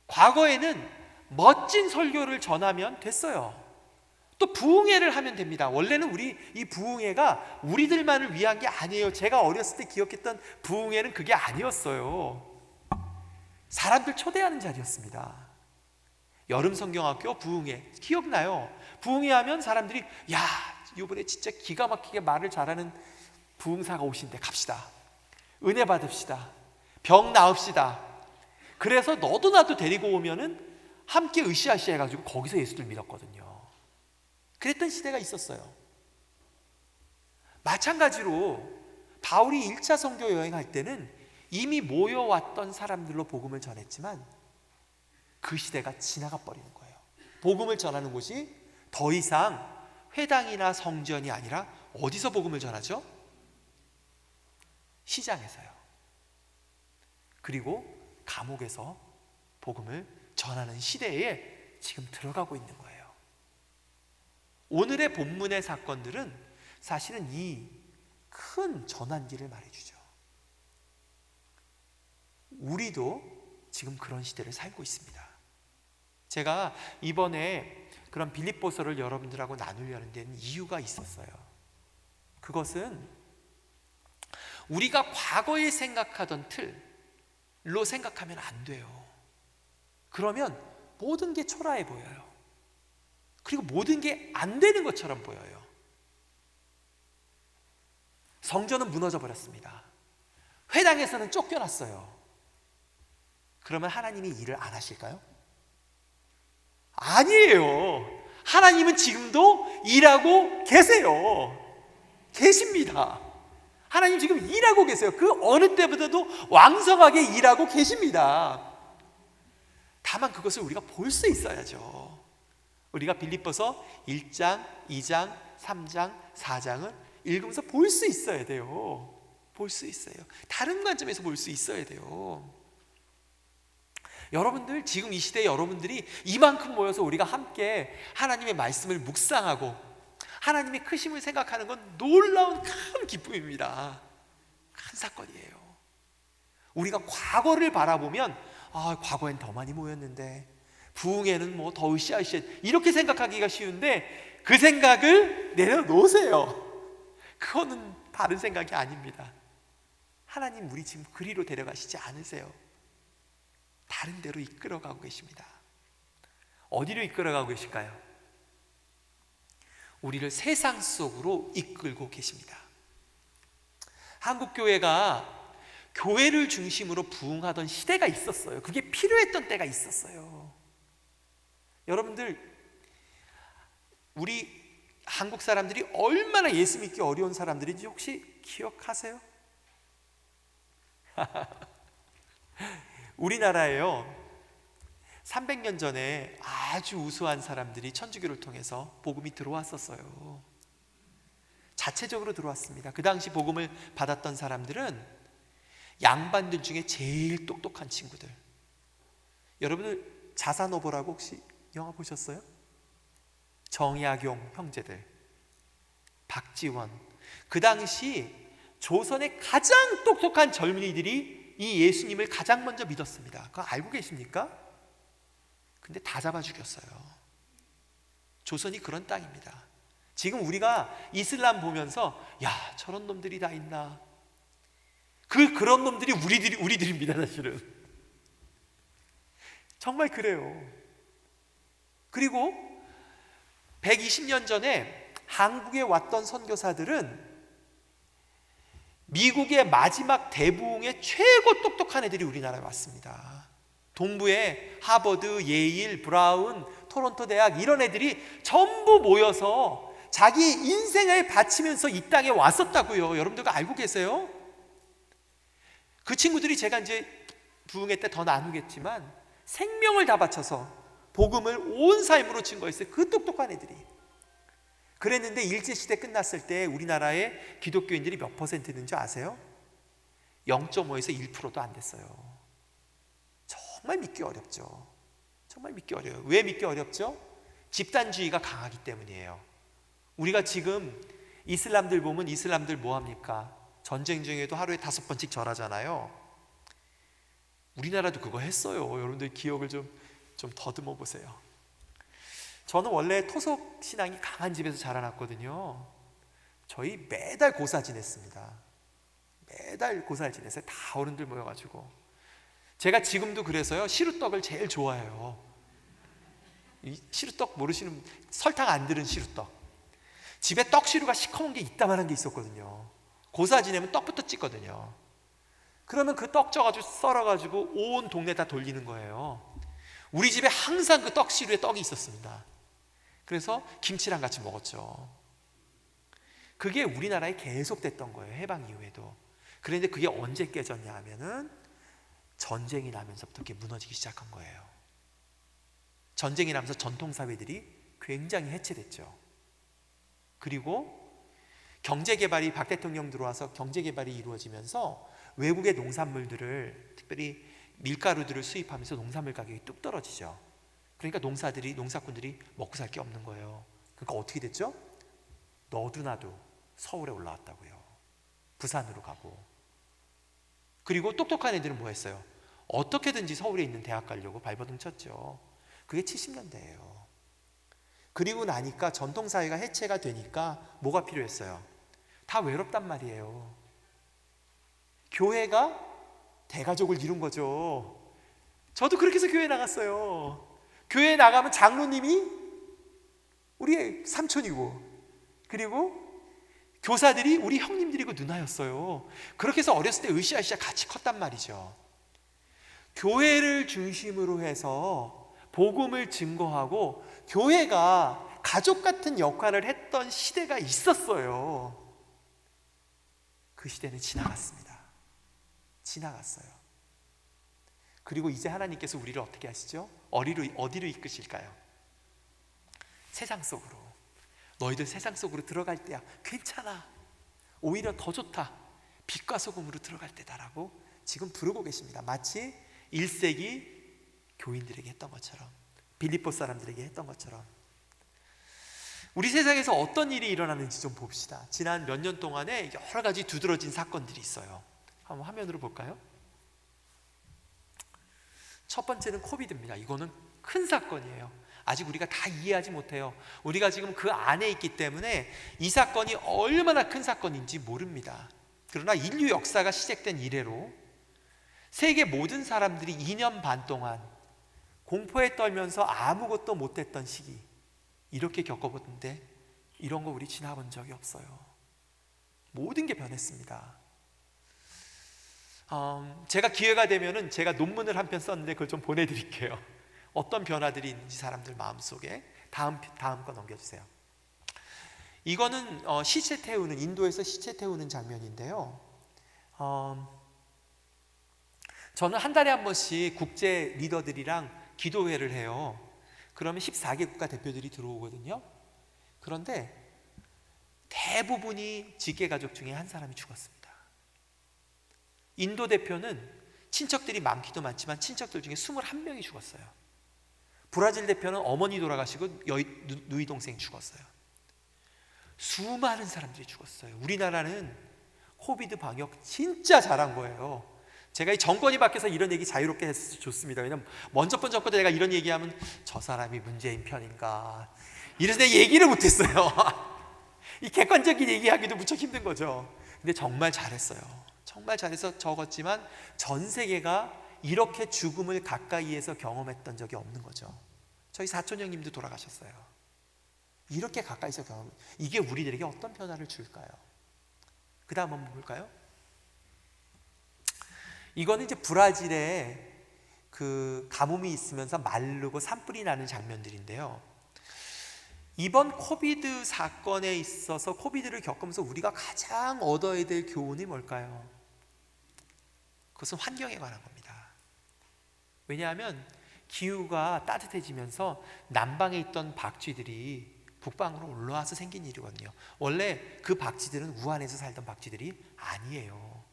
과거에는 멋진 설교를 전하면 됐어요. 또 부흥회를 하면 됩니다. 원래는 이 부흥회가 우리들만을 위한 게 아니에요. 제가 어렸을 때 기억했던 부흥회는 그게 아니었어요. 사람들 초대하는 자리였습니다. 여름 성경학교 부흥회 기억나요? 부흥회 하면 사람들이 야 이번에 진짜 기가 막히게 말을 잘하는 부흥사가 오신대. 갑시다. 은혜 받읍시다. 병 나읍시다. 그래서 너도 나도 데리고 오면은 함께 으쌰으쌰 해가지고 거기서 예수를 믿었거든요. 그랬던 시대가 있었어요. 마찬가지로 바울이 1차 선교 여행할 때는 이미 모여왔던 사람들로 복음을 전했지만 그 시대가 지나가 버리는 거예요. 복음을 전하는 곳이 더 이상 회당이나 성전이 아니라 어디서 복음을 전하죠? 시장에서요. 그리고 감옥에서 복음을 전하는 시대에 지금 들어가고 있는 거예요. 오늘의 본문의 사건들은 사실은 이 큰 전환기를 말해주죠. 우리도 지금 그런 시대를 살고 있습니다. 제가 이번에 그런 빌립보서를 여러분들하고 나누려는 데는 이유가 있었어요. 그것은 우리가 과거에 생각하던 틀로 생각하면 안 돼요. 그러면 모든 게 초라해 보여요. 그리고 모든 게 안 되는 것처럼 보여요. 성전은 무너져 버렸습니다. 회당에서는 쫓겨났어요. 그러면 하나님이 일을 안 하실까요? 아니에요. 하나님은 지금도 일하고 계세요. 계십니다. 하나님 지금 일하고 계세요. 그 어느 때보다도 왕성하게 일하고 계십니다. 다만 그것을 우리가 볼 수 있어야죠. 우리가 빌립보서 1장, 2장, 3장, 4장을 읽으면서 볼 수 있어야 돼요. 볼 수 있어요. 다른 관점에서 볼 수 있어야 돼요. 여러분들 지금 이 시대에 여러분들이 이만큼 모여서 우리가 함께 하나님의 말씀을 묵상하고 하나님의 크심을 생각하는 건 놀라운 큰 기쁨입니다. 큰 사건이에요. 우리가 과거를 바라보면 과거엔 더 많이 모였는데 부흥회는 뭐 더 으쌰으쌰 이렇게 생각하기가 쉬운데 그 생각을 내려놓으세요. 그거는 바른 생각이 아닙니다. 하나님 우리 지금 그리로 데려가시지 않으세요. 다른 데로 이끌어가고 계십니다. 어디로 이끌어가고 계실까요? 우리를 세상 속으로 이끌고 계십니다. 한국교회가 교회를 중심으로 부흥하던 시대가 있었어요. 그게 필요했던 때가 있었어요. 여러분들, 우리 한국 사람들이 얼마나 예수 믿기 어려운 사람들인지 혹시 기억하세요? 우리나라에요 300년 전에 아주 우수한 사람들이 천주교를 통해서 복음이 들어왔었어요. 자체적으로 들어왔습니다. 그 당시 복음을 받았던 사람들은 양반들 중에 제일 똑똑한 친구들. 여러분들 자사노보라고 혹시 영화 보셨어요? 정약용 형제들, 박지원. 그 당시 조선의 가장 똑똑한 젊은이들이 이 예수님을 가장 먼저 믿었습니다. 그거 알고 계십니까? 근데 다 잡아 죽였어요. 조선이 그런 땅입니다. 지금 우리가 이슬람 보면서 야, 저런 놈들이 다 있나? 그런 놈들이 우리들입니다, 사실은. 정말 그래요. 그리고 120년 전에 한국에 왔던 선교사들은 미국의 마지막 대부흥의 최고 똑똑한 애들이 우리나라에 왔습니다. 동부에 하버드, 예일, 브라운, 토론토 대학 이런 애들이 전부 모여서 자기 인생을 바치면서 이 땅에 왔었다고요. 여러분들가 알고 계세요? 그 친구들이 제가 이제 부흥회 때 더 나누겠지만 생명을 다 바쳐서 복음을 온 삶으로 증거했어요. 그 똑똑한 애들이. 그랬는데 일제시대 끝났을 때 우리나라의 기독교인들이 몇 퍼센트인지 아세요? 0.5에서 1%도 안 됐어요. 정말 믿기 어렵죠. 정말 믿기 어려워요. 왜 믿기 어렵죠? 집단주의가 강하기 때문이에요. 우리가 지금 이슬람들 보면 이슬람들 뭐 합니까? 전쟁 중에도 하루에 5번씩 절하잖아요. 우리나라도 그거 했어요. 여러분들 기억을 좀 더듬어 보세요. 저는 원래 토속 신앙이 강한 집에서 자라났거든요. 저희 매달 고사 지냈습니다. 매달 고사를 지냈어요. 다 어른들 모여가지고. 제가 지금도 그래서요 시루떡을 제일 좋아해요. 이 시루떡 모르시는, 설탕 안 들은 시루떡. 집에 떡시루가 시커먼 게 이따만한 게 있었거든요. 고사 지내면 떡부터 찍거든요. 그러면 그 떡 쪄가지고 썰어가지고 온 동네 다 돌리는 거예요. 우리 집에 항상 그 떡시루에 떡이 있었습니다. 그래서 김치랑 같이 먹었죠. 그게 우리나라에 계속됐던 거예요. 해방 이후에도. 그런데 그게 언제 깨졌냐 하면은 전쟁이 나면서부터 그게 무너지기 시작한 거예요. 전쟁이 나면서 전통사회들이 굉장히 해체됐죠. 그리고 경제개발이, 박 대통령 들어와서 경제개발이 이루어지면서 외국의 농산물들을, 특별히 밀가루들을 수입하면서 농산물 가격이 뚝 떨어지죠. 그러니까 농사꾼들이 먹고 살 게 없는 거예요. 그러니까 어떻게 됐죠? 너도 나도 서울에 올라왔다고요. 부산으로 가고. 그리고 똑똑한 애들은 뭐 했어요? 어떻게든지 서울에 있는 대학 가려고 발버둥 쳤죠. 그게 70년대예요. 그리고 나니까 전통사회가 해체가 되니까 뭐가 필요했어요? 다 외롭단 말이에요. 교회가 대가족을 이룬 거죠. 저도 그렇게 해서 교회 나갔어요. 교회 나가면 장로님이 우리의 삼촌이고, 그리고 교사들이 우리 형님들이고 누나였어요. 그렇게 해서 어렸을 때 으쌰으쌰 같이 컸단 말이죠. 교회를 중심으로 해서 복음을 증거하고 교회가 가족 같은 역할을 했던 시대가 있었어요. 그 시대는 지나갔습니다. 지나갔어요. 그리고 이제 하나님께서 우리를 어떻게 하시죠? 어디로 이끄실까요? 세상 속으로. 너희들 세상 속으로 들어갈 때야 괜찮아, 오히려 더 좋다, 빛과 소금으로 들어갈 때다라고 지금 부르고 계십니다. 마치 1세기 교인들에게 했던 것처럼, 빌립보 사람들에게 했던 것처럼. 우리 세상에서 어떤 일이 일어나는지 좀 봅시다. 지난 몇 년 동안에 여러 가지 두드러진 사건들이 있어요. 한번 화면으로 볼까요? 첫 번째는 코비드입니다. 이거는 큰 사건이에요. 아직 우리가 다 이해하지 못해요. 우리가 지금 그 안에 있기 때문에 이 사건이 얼마나 큰 사건인지 모릅니다. 그러나 인류 역사가 시작된 이래로 세계 모든 사람들이 2년 반 동안 공포에 떨면서 아무것도 못했던 시기, 이렇게 겪어보는데 이런 거 우리 지나본 적이 없어요. 모든 게 변했습니다. 제가 기회가 되면은 제가 논문을 한 편 썼는데 그걸 좀 보내드릴게요. 어떤 변화들이 있는지 사람들 마음속에. 다음 거 넘겨주세요. 이거는 시체 태우는, 인도에서 시체 태우는 장면인데요. 저는 한 달에 한 번씩 국제 리더들이랑 기도회를 해요. 그러면 14개 국가 대표들이 들어오거든요. 그런데 대부분이 직계가족 중에 한 사람이 죽었습니다. 인도 대표는 친척들이 많기도 많지만 친척들 중에 21명이 죽었어요. 브라질 대표는 어머니 돌아가시고 누이 동생 죽었어요. 수많은 사람들이 죽었어요. 우리나라는 코비드 방역 진짜 잘한 거예요. 제가 이 정권이 바뀌어서 이런 얘기 자유롭게 해서 좋습니다. 왜냐면 먼저 번 정권 때 내가 이런 얘기하면 저 사람이 문재인 편인가 이래서 내가 얘기를 못했어요. 이 객관적인 얘기하기도 무척 힘든 거죠. 근데 정말 잘했어요. 정말 잘해서 적었지만 전 세계가 이렇게 죽음을 가까이에서 경험했던 적이 없는 거죠. 저희 사촌 형님도 돌아가셨어요. 이렇게 가까이서 경험, 이게 우리들에게 어떤 변화를 줄까요? 그 다음 한번 볼까요? 이거는 이제 브라질에 그 가뭄이 있으면서 마르고 산불이 나는 장면들인데요. 이번 코비드 사건에 있어서 코비드를 겪으면서 우리가 가장 얻어야 될 교훈이 뭘까요? 그것은 환경에 관한 겁니다. 왜냐하면 기후가 따뜻해지면서 남방에 있던 박쥐들이 북방으로 올라와서 생긴 일이거든요. 원래 그 박쥐들은 우한에서 살던 박쥐들이 아니에요.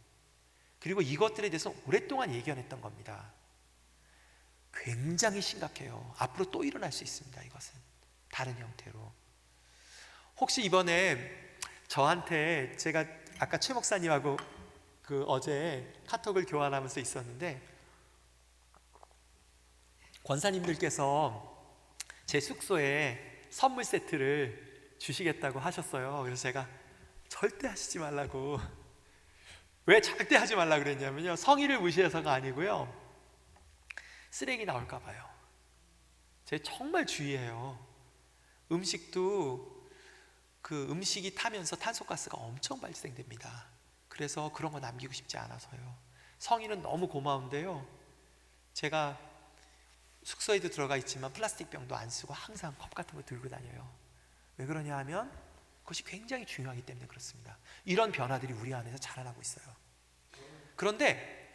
그리고 이것들에 대해서 오랫동안 예견했던 겁니다. 굉장히 심각해요. 앞으로 또 일어날 수 있습니다. 이것은 다른 형태로. 혹시 이번에 저한테, 제가 아까 최 목사님하고 어제 카톡을 교환하면서 있었는데 권사님들께서 제 숙소에 선물 세트를 주시겠다고 하셨어요. 그래서 제가 절대 하시지 말라고. 왜 절대 하지 말라고 그랬냐면요, 성의를 무시해서가 아니고요, 쓰레기 나올까 봐요. 제가 정말 주의해요. 음식도 그 음식이 타면서 탄소가스가 엄청 발생됩니다. 그래서 그런 거 남기고 싶지 않아서요. 성의는 너무 고마운데요, 제가 숙소에도 들어가 있지만 플라스틱 병도 안 쓰고 항상 컵 같은 거 들고 다녀요. 왜 그러냐 하면 그것이 굉장히 중요하기 때문에 그렇습니다. 이런 변화들이 우리 안에서 자라나고 있어요. 그런데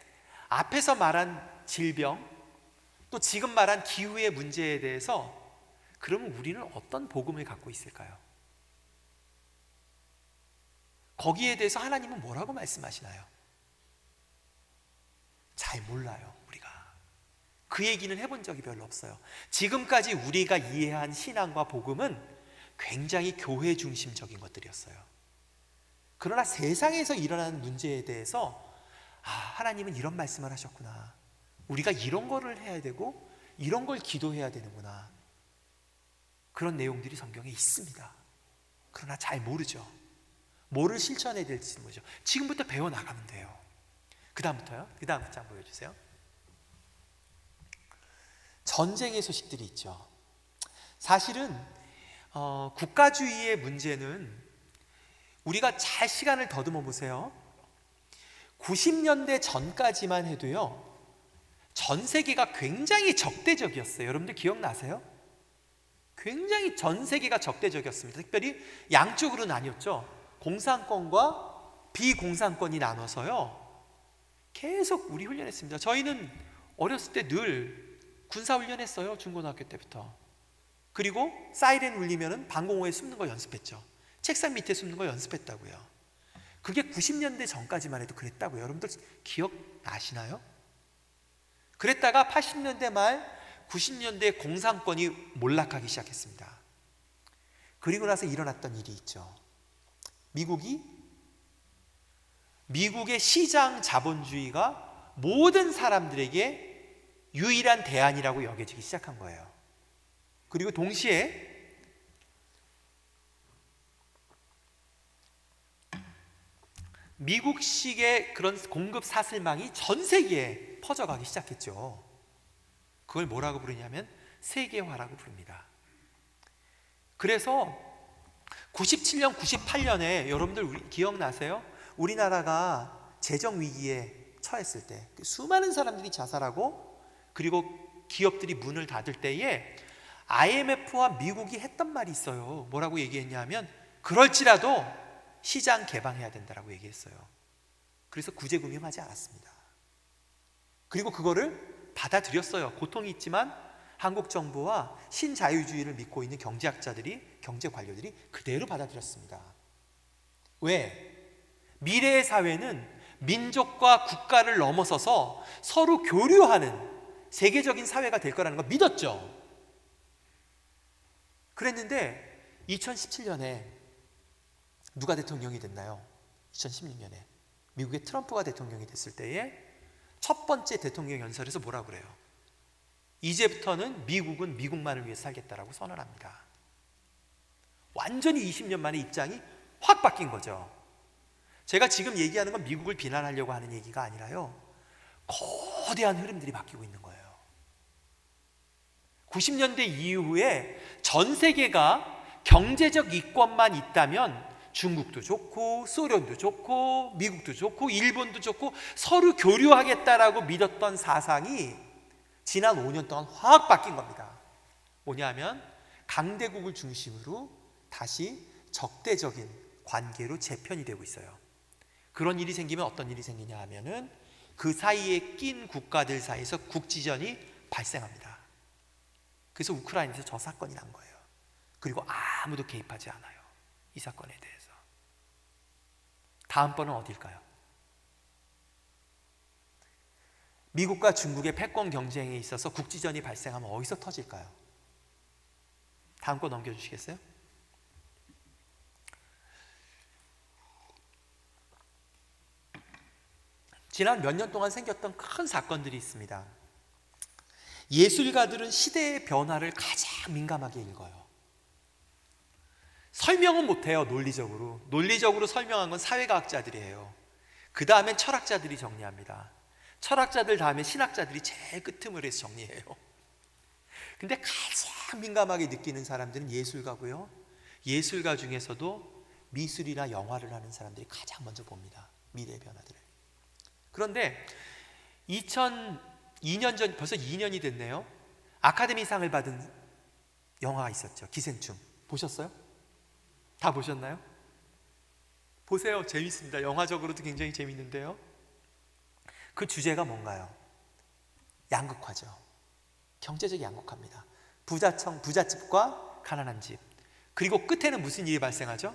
앞에서 말한 질병, 또 지금 말한 기후의 문제에 대해서 그러면 우리는 어떤 복음을 갖고 있을까요? 거기에 대해서 하나님은 뭐라고 말씀하시나요? 잘 몰라요. 우리가 그 얘기는 해본 적이 별로 없어요. 지금까지 우리가 이해한 신앙과 복음은 굉장히 교회 중심적인 것들이었어요. 그러나 세상에서 일어나는 문제에 대해서 하나님은 이런 말씀을 하셨구나, 우리가 이런 거를 해야 되고 이런 걸 기도해야 되는구나, 그런 내용들이 성경에 있습니다. 그러나 잘 모르죠. 뭐를 실천해야 될지 모르죠. 지금부터 배워나가면 돼요. 그 다음부터요? 그 다음 장 보여주세요. 전쟁의 소식들이 있죠. 사실은 국가주의의 문제는 우리가 잘 시간을 더듬어 보세요. 90년대 전까지만 해도요, 전 세계가 굉장히 적대적이었어요. 여러분들 기억나세요? 굉장히 전 세계가 적대적이었습니다. 특별히 양쪽으로 나뉘었죠. 공산권과 비공산권이 나눠서요, 계속 우리 훈련했습니다. 저희는 어렸을 때 늘 군사훈련했어요. 중고등학교 때부터. 그리고 사이렌 울리면 방공호에 숨는 거 연습했죠. 책상 밑에 숨는 거 연습했다고요. 그게 90년대 전까지만 해도 그랬다고요. 여러분들 기억나시나요? 그랬다가 80년대 말 90년대 공산권이 몰락하기 시작했습니다. 그리고 나서 일어났던 일이 있죠. 미국의 시장 자본주의가 모든 사람들에게 유일한 대안이라고 여겨지기 시작한 거예요. 그리고 동시에 미국식의 그런 공급 사슬망이 전 세계에 퍼져가기 시작했죠. 그걸 뭐라고 부르냐면 세계화라고 부릅니다. 그래서 97년, 98년에 여러분들 기억나세요? 우리나라가 재정 위기에 처했을 때 수많은 사람들이 자살하고 그리고 기업들이 문을 닫을 때에 IMF와 미국이 했던 말이 있어요. 뭐라고 얘기했냐면 그럴지라도 시장 개방해야 된다라고 얘기했어요. 그래서 구제금융하지 않았습니다. 그리고 그거를 받아들였어요. 고통이 있지만 한국 정부와 신자유주의를 믿고 있는 경제학자들이, 경제 관료들이 그대로 받아들였습니다. 왜? 미래의 사회는 민족과 국가를 넘어서서 서로 교류하는 세계적인 사회가 될 거라는 걸 믿었죠. 그랬는데 2017년에 누가 대통령이 됐나요? 2016년에 미국의 트럼프가 대통령이 됐을 때에 첫 번째 대통령 연설에서 뭐라고 그래요? 이제부터는 미국은 미국만을 위해 살겠다라고 선언합니다. 완전히 20년 만에 입장이 확 바뀐 거죠. 제가 지금 얘기하는 건 미국을 비난하려고 하는 얘기가 아니라요, 거대한 흐름들이 바뀌고 있는 거예요. 90년대 이후에 전 세계가 경제적 이권만 있다면 중국도 좋고 소련도 좋고 미국도 좋고 일본도 좋고 서로 교류하겠다라고 믿었던 사상이 지난 5년 동안 확 바뀐 겁니다. 뭐냐면 강대국을 중심으로 다시 적대적인 관계로 재편이 되고 있어요. 그런 일이 생기면 어떤 일이 생기냐 하면은 그 사이에 낀 국가들 사이에서 국지전이 발생합니다. 그래서 우크라이나에서 저 사건이 난 거예요. 그리고 아무도 개입하지 않아요. 이 사건에 대해서. 다음번은 어딜까요? 미국과 중국의 패권 경쟁에 있어서 국지전이 발생하면 어디서 터질까요? 다음 거 넘겨주시겠어요? 지난 몇 년 동안 생겼던 큰 사건들이 있습니다. 예술가들은 시대의 변화를 가장 민감하게 읽어요. 설명은 못해요. 논리적으로 설명한 건 사회과학자들이에요. 그 다음엔 철학자들이 정리합니다. 철학자들 다음에 신학자들이 제일 끄트머리에서 정리해요. 근데 가장 민감하게 느끼는 사람들은 예술가고요, 예술가 중에서도 미술이나 영화를 하는 사람들이 가장 먼저 봅니다. 미래의 변화들을. 그런데 2002년 전, 벌써 2년이 됐네요. 아카데미상을 받은 영화가 있었죠. 기생충. 보셨어요? 다 보셨나요? 보세요. 재밌습니다. 영화적으로도 굉장히 재밌는데요. 그 주제가 뭔가요? 양극화죠. 경제적 양극화입니다. 부잣집과 가난한 집. 그리고 끝에는 무슨 일이 발생하죠?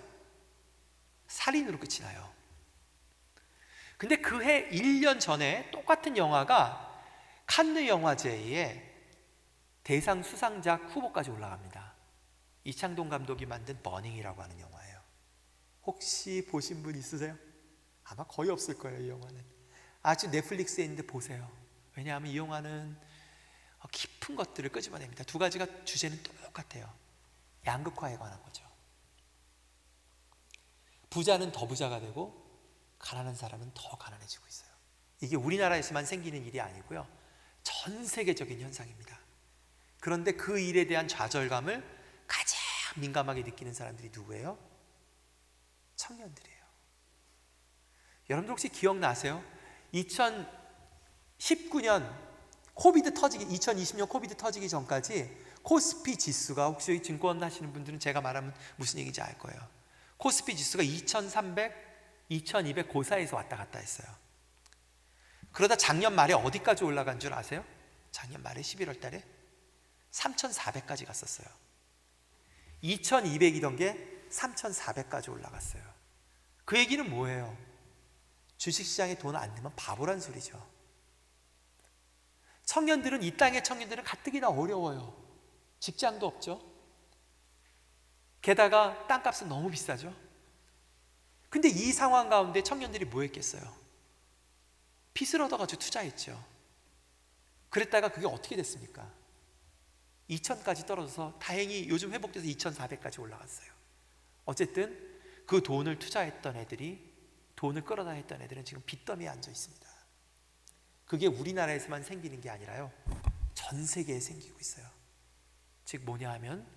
살인으로 끝이 나요. 근데 그 해 1년 전에 똑같은 영화가 칸느 영화제에 대상 수상작 후보까지 올라갑니다. 이창동 감독이 만든 버닝이라고 하는 영화예요. 혹시 보신 분 있으세요? 아마 거의 없을 거예요. 이 영화는 아주 넷플릭스에 있는데 보세요. 왜냐하면 이 영화는 깊은 것들을 끄집어냅니다. 두 가지가 주제는 똑같아요. 양극화에 관한 거죠. 부자는 더 부자가 되고 가난한 사람은 더 가난해지고 있어요. 이게 우리나라에서만 생기는 일이 아니고요, 전 세계적인 현상입니다. 그런데 그 일에 대한 좌절감을 가장 민감하게 느끼는 사람들이 누구예요? 청년들이에요. 여러분들 혹시 기억나세요? 2019년 2020년 코비드 터지기 전까지 코스피 지수가, 혹시 증권 하시는 분들은 제가 말하면 무슨 얘기인지 알 거예요. 코스피 지수가 2300, 2200 그 사이에서 왔다 갔다 했어요. 그러다 작년 말에 어디까지 올라간 줄 아세요? 작년 말에 11월 달에 3400까지 갔었어요. 2200이던 게 3400까지 올라갔어요. 그 얘기는 뭐예요? 주식시장에 돈 안 내면 바보란 소리죠. 청년들은, 이 땅의 청년들은 가뜩이나 어려워요. 직장도 없죠. 게다가 땅값은 너무 비싸죠. 근데 이 상황 가운데 청년들이 뭐 했겠어요? 빚을 얻어가지고 투자했죠. 그랬다가 그게 어떻게 됐습니까? 2,000까지 떨어져서 다행히 요즘 회복돼서 2,400까지 올라갔어요. 어쨌든 그 돈을 투자했던 애들이, 돈을 끌어다 했던 애들은 지금 빚더미에 앉아 있습니다. 그게 우리나라에서만 생기는 게 아니라요, 전 세계에 생기고 있어요. 즉 뭐냐 하면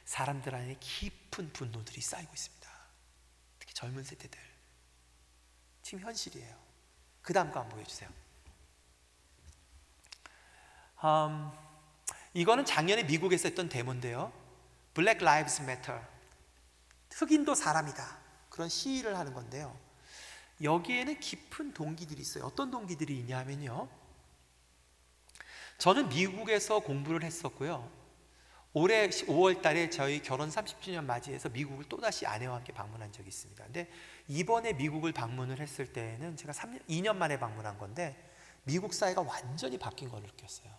사람들 안에 깊은 분노들이 쌓이고 있습니다. 특히 젊은 세대들. 지금 현실이에요. 그 다음 거 한번 보여주세요. 이거는 작년에 미국에서 했던 데모인데요, Black Lives Matter, 흑인도 사람이다, 그런 시위를 하는 건데요, 여기에는 깊은 동기들이 있어요. 어떤 동기들이 있냐면요, 저는 미국에서 공부를 했었고요, 올해 5월 달에 저희 결혼 30주년 맞이해서 미국을 또다시 아내와 함께 방문한 적이 있습니다. 근데 이번에 미국을 방문을 했을 때는 제가 2년 만에 방문한 건데 미국 사회가 완전히 바뀐 걸 느꼈어요.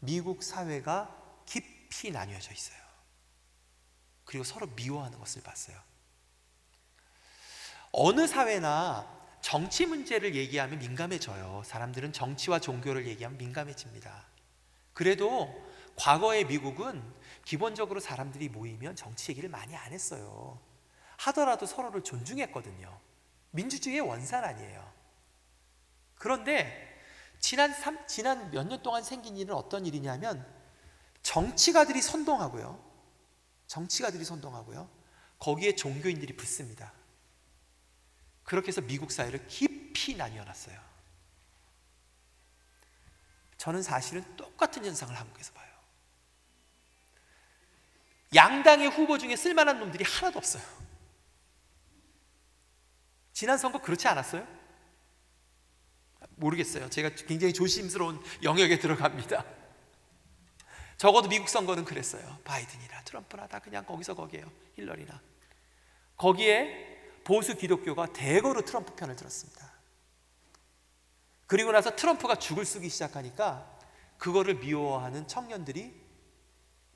미국 사회가 깊이 나뉘어져 있어요. 그리고 서로 미워하는 것을 봤어요. 어느 사회나 정치 문제를 얘기하면 민감해져요. 사람들은 정치와 종교를 얘기하면 민감해집니다. 그래도 과거의 미국은 기본적으로 사람들이 모이면 정치 얘기를 많이 안 했어요. 하더라도 서로를 존중했거든요. 민주주의의 원산 아니에요. 그런데 지난 몇 년 동안 생긴 일은 어떤 일이냐면 정치가들이 선동하고요, 거기에 종교인들이 붙습니다. 그렇게 해서 미국 사회를 깊이 나뉘어놨어요. 저는 사실은 똑같은 현상을 한국에서 봐요. 양당의 후보 중에 쓸만한 놈들이 하나도 없어요. 지난 선거 그렇지 않았어요? 모르겠어요. 제가 굉장히 조심스러운 영역에 들어갑니다. 적어도 미국 선거는 그랬어요. 바이든이나 트럼프나 다 그냥 거기서 거기에요. 힐러리나. 거기에 보수 기독교가 대거로 트럼프 편을 들었습니다. 그리고 나서 트럼프가 죽을 쓰기 시작하니까 그거를 미워하는 청년들이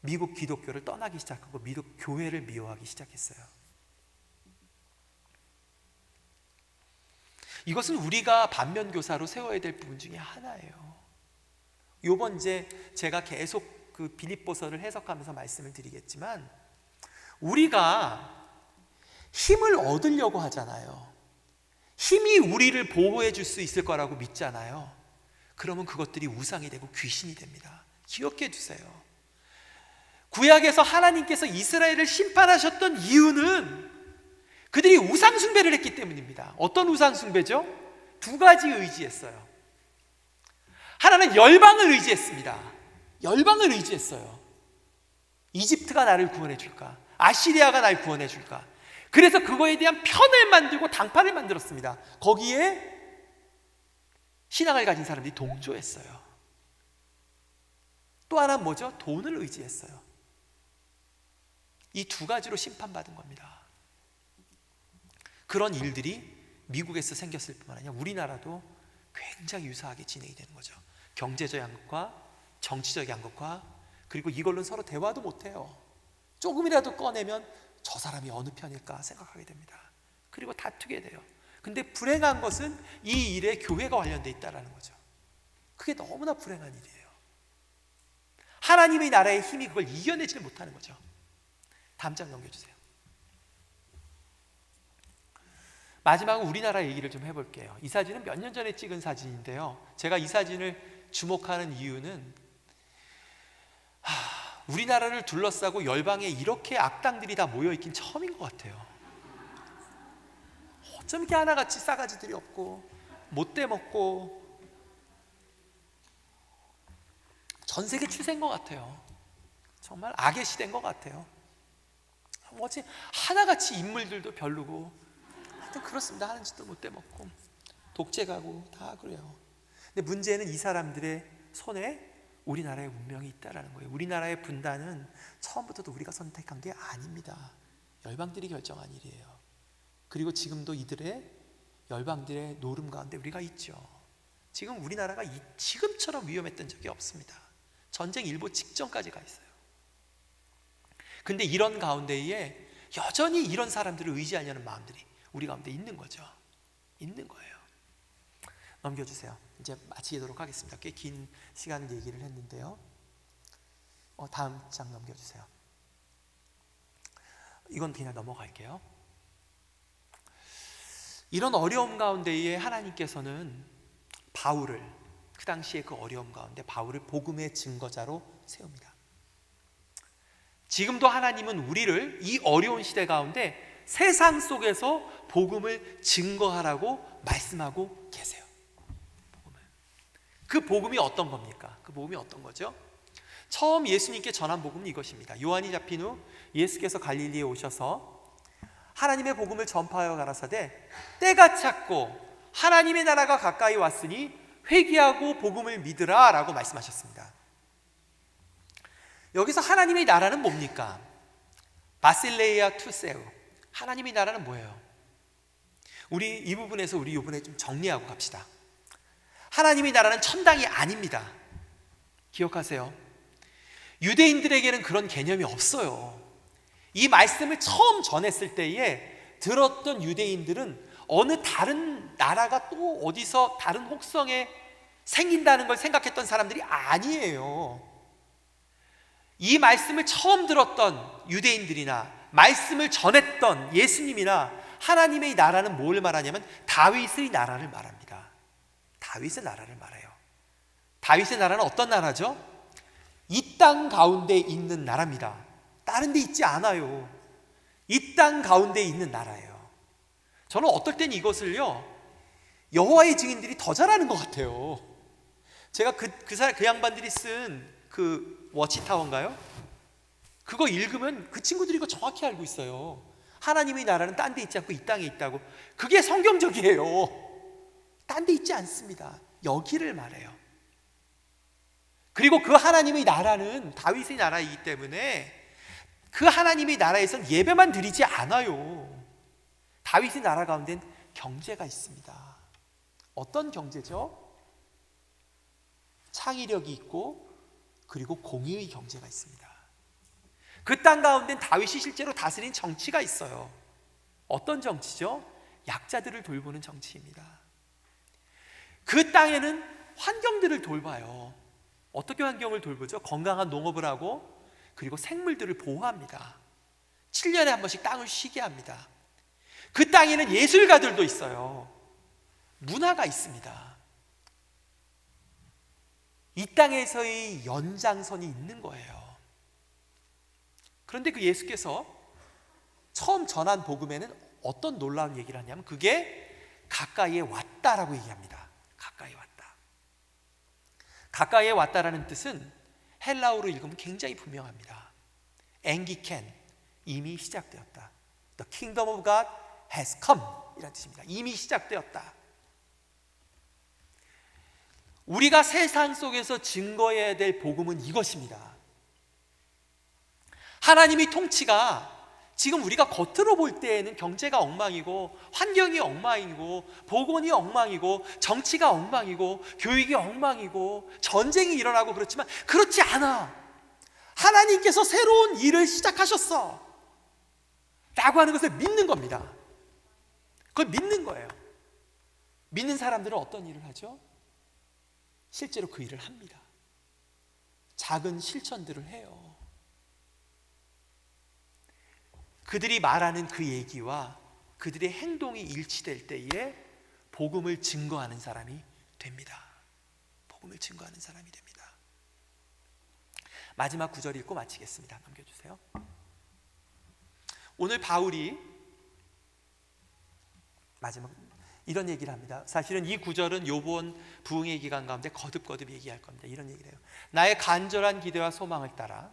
미국 기독교를 떠나기 시작하고 미국 교회를 미워하기 시작했어요. 이것은 우리가 반면교사로 세워야 될 부분 중에 하나예요. 요번 이제 제가 계속 그 빌립보서를 해석하면서 말씀을 드리겠지만, 우리가 힘을 얻으려고 하잖아요. 힘이 우리를 보호해 줄 수 있을 거라고 믿잖아요. 그러면 그것들이 우상이 되고 귀신이 됩니다. 기억해 두세요. 구약에서 하나님께서 이스라엘을 심판하셨던 이유는 그들이 우상 숭배를 했기 때문입니다. 어떤 우상 숭배죠? 두 가지 의지했어요. 하나는 열방을 의지했습니다. 열방을 의지했어요. 이집트가 나를 구원해 줄까? 아시리아가 날 구원해 줄까? 그래서 그거에 대한 편을 만들고 당판을 만들었습니다. 거기에 신앙을 가진 사람들이 동조했어요. 또 하나는 뭐죠? 돈을 의지했어요. 이 두 가지로 심판받은 겁니다. 그런 일들이 미국에서 생겼을 뿐만 아니라 우리나라도 굉장히 유사하게 진행이 되는 거죠. 경제적 양극화, 정치적 양극화, 그리고 이걸로 서로 대화도 못해요. 조금이라도 꺼내면 저 사람이 어느 편일까 생각하게 됩니다. 그리고 다투게 돼요. 근데 불행한 것은 이 일에 교회가 관련돼 있다는 거죠. 그게 너무나 불행한 일이에요. 하나님의 나라의 힘이 그걸 이겨내지를 못하는 거죠. 다음 장 넘겨주세요. 마지막으로 우리나라 얘기를 좀 해볼게요. 이 사진은 몇 년 전에 찍은 사진인데요, 제가 이 사진을 주목하는 이유는 우리나라를 둘러싸고 열방에 이렇게 악당들이 다 모여있긴 처음인 것 같아요. 어쩜 이렇게 하나같이 싸가지들이 없고 못돼 먹고 전 세계 추세인 것 같아요. 정말 악의 시대인 것 같아요. 어찌 하나같이 인물들도 별로고 하여튼 그렇습니다. 하는 짓도 못돼 먹고 독재 가고 다 그래요. 근데 문제는 이 사람들의 손에 우리나라의 운명이 있다는 거예요. 우리나라의 분단은 처음부터도 우리가 선택한 게 아닙니다. 열방들이 결정한 일이에요. 그리고 지금도 이들의 열방들의 노름 가운데 우리가 있죠. 지금 우리나라가 지금처럼 위험했던 적이 없습니다. 전쟁 일보 직전까지 가 있어요. 근데 이런 가운데에 여전히 이런 사람들을 의지하려는 마음들이 우리 가운데 있는 거죠. 있는 거예요. 넘겨주세요. 이제 마치도록 하겠습니다. 꽤 긴 시간을 얘기를 했는데요. 다음 장 넘겨주세요. 이건 그냥 넘어갈게요. 이런 어려움 가운데에 하나님께서는 바울을, 그 당시에 그 어려움 가운데 바울을 복음의 증거자로 세웁니다. 지금도 하나님은 우리를 이 어려운 시대 가운데 세상 속에서 복음을 증거하라고 말씀하고 계세요. 그 복음이 어떤 겁니까? 그 복음이 어떤 거죠? 처음 예수님께 전한 복음은 이것입니다. 요한이 잡힌 후 예수께서 갈릴리에 오셔서 하나님의 복음을 전파하여 가라사대 때가 찼고 하나님의 나라가 가까이 왔으니 회개하고 복음을 믿으라 라고 말씀하셨습니다. 여기서 하나님의 나라는 뭡니까? 바실레이아 투세우, 하나님의 나라는 뭐예요? 우리 이 부분에서 우리 이번에 좀 정리하고 갑시다. 하나님의 나라는 천당이 아닙니다. 기억하세요. 유대인들에게는 그런 개념이 없어요. 이 말씀을 처음 전했을 때에 들었던 유대인들은 어느 다른 나라가 또 어디서 다른 혹성에 생긴다는 걸 생각했던 사람들이 아니에요. 이 말씀을 처음 들었던 유대인들이나 말씀을 전했던 예수님이나 하나님의 나라는 뭘 말하냐면 다윗의 나라를 말합니다. 다윗의 나라를 말해요. 다윗의 나라는 어떤 나라죠? 이 땅 가운데 있는 나라입니다. 다른 데 있지 않아요. 이 땅 가운데 있는 나라예요. 저는 어떨 땐 이것을요, 여호와의 증인들이 더 잘하는 것 같아요. 제가 그 양반들이 쓴 그 워치타워인가요? 그거 읽으면 그 친구들이 이거 정확히 알고 있어요. 하나님의 나라는 딴 데 있지 않고 이 땅에 있다고. 그게 성경적이에요. 딴 데 있지 않습니다. 여기를 말해요. 그리고 그 하나님의 나라는 다윗의 나라이기 때문에 그 하나님의 나라에선 예배만 드리지 않아요. 다윗의 나라 가운데는 경제가 있습니다. 어떤 경제죠? 창의력이 있고 그리고 공의의 경제가 있습니다. 그 땅 가운데는 다윗이 실제로 다스린 정치가 있어요. 어떤 정치죠? 약자들을 돌보는 정치입니다. 그 땅에는 환경들을 돌봐요. 어떻게 환경을 돌보죠? 건강한 농업을 하고 그리고 생물들을 보호합니다. 7년에 한 번씩 땅을 쉬게 합니다. 그 땅에는 예술가들도 있어요. 문화가 있습니다. 이 땅에서의 연장선이 있는 거예요. 그런데 그 예수께서 처음 전한 복음에는 어떤 놀라운 얘기를 하냐면 그게 가까이에 왔다라고 얘기합니다. 가까이 왔다. 가까이에 왔다라는 뜻은 헬라어로 읽으면 굉장히 분명합니다. 앵기켄, 이미 시작되었다. The kingdom of God has come 이라는 뜻입니다. 이미 시작되었다. 우리가 세상 속에서 증거해야 될 복음은 이것입니다. 하나님의 통치가 지금 우리가 겉으로 볼 때에는 경제가 엉망이고 환경이 엉망이고 보건이 엉망이고 정치가 엉망이고 교육이 엉망이고 전쟁이 일어나고 그렇지만 그렇지 않아. 하나님께서 새로운 일을 시작하셨어 라고 하는 것을 믿는 겁니다. 그걸 믿는 거예요. 믿는 사람들은 어떤 일을 하죠? 실제로 그 일을 합니다. 작은 실천들을 해요. 그들이 말하는 그 얘기와 그들의 행동이 일치될 때에 복음을 증거하는 사람이 됩니다. 복음을 증거하는 사람이 됩니다. 마지막 구절 읽고 마치겠습니다. 넘겨주세요. 오늘 바울이 마지막 이런 얘기를 합니다. 사실은 이 구절은 요번 부흥의 기간 가운데 거듭거듭 얘기할 겁니다. 이런 얘기를 해요. 나의 간절한 기대와 소망을 따라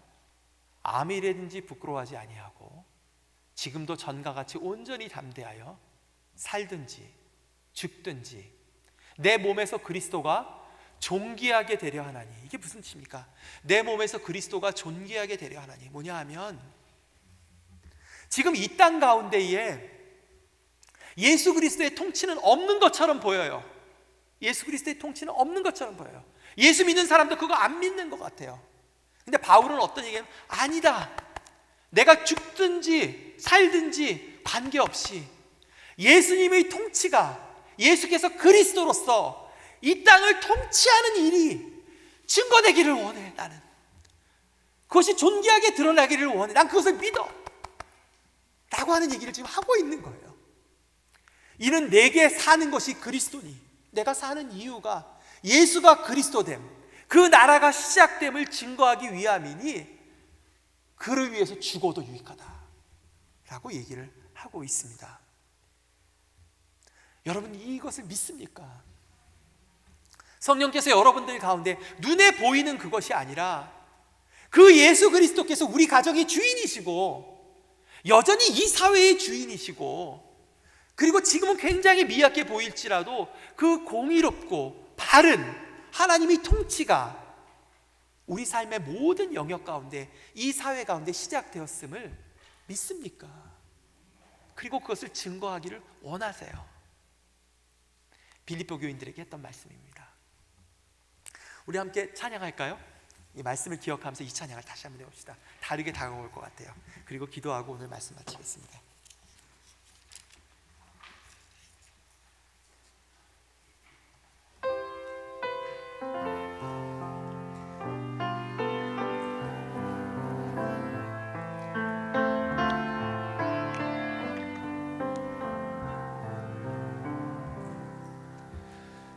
아무 일에든지 부끄러워하지 아니하고 지금도 전과 같이 온전히 담대하여 살든지 죽든지 내 몸에서 그리스도가 존귀하게 되려 하나니. 이게 무슨 뜻입니까? 내 몸에서 그리스도가 존귀하게 되려 하나니 뭐냐 하면 지금 이 땅 가운데에 예수 그리스도의 통치는 없는 것처럼 보여요. 예수 그리스도의 통치는 없는 것처럼 보여요. 예수 믿는 사람도 그거 안 믿는 것 같아요. 근데 바울은 어떤 얘기냐면 아니다. 내가 죽든지 살든지 관계없이 예수님의 통치가 예수께서 그리스도로서 이 땅을 통치하는 일이 증거되기를 원해. 나는 그것이 존귀하게 드러나기를 원해. 난 그것을 믿어 라고 하는 얘기를 지금 하고 있는 거예요. 이는 내게 사는 것이 그리스도니, 내가 사는 이유가 예수가 그리스도됨, 그 나라가 시작됨을 증거하기 위함이니 그를 위해서 죽어도 유익하다 라고 얘기를 하고 있습니다. 여러분, 이것을 믿습니까? 성령께서 여러분들 가운데 눈에 보이는 그것이 아니라 그 예수 그리스도께서 우리 가정의 주인이시고 여전히 이 사회의 주인이시고, 그리고 지금은 굉장히 미약해 보일지라도 그 공의롭고 바른 하나님의 통치가 우리 삶의 모든 영역 가운데, 이 사회 가운데 시작되었음을 믿습니까? 그리고 그것을 증거하기를 원하세요. 빌립보 교인들에게 했던 말씀입니다. 우리 함께 찬양할까요? 이 말씀을 기억하면서 이 찬양을 다시 한번 해봅시다. 다르게 다가올 것 같아요. 그리고 기도하고 오늘 말씀 마치겠습니다.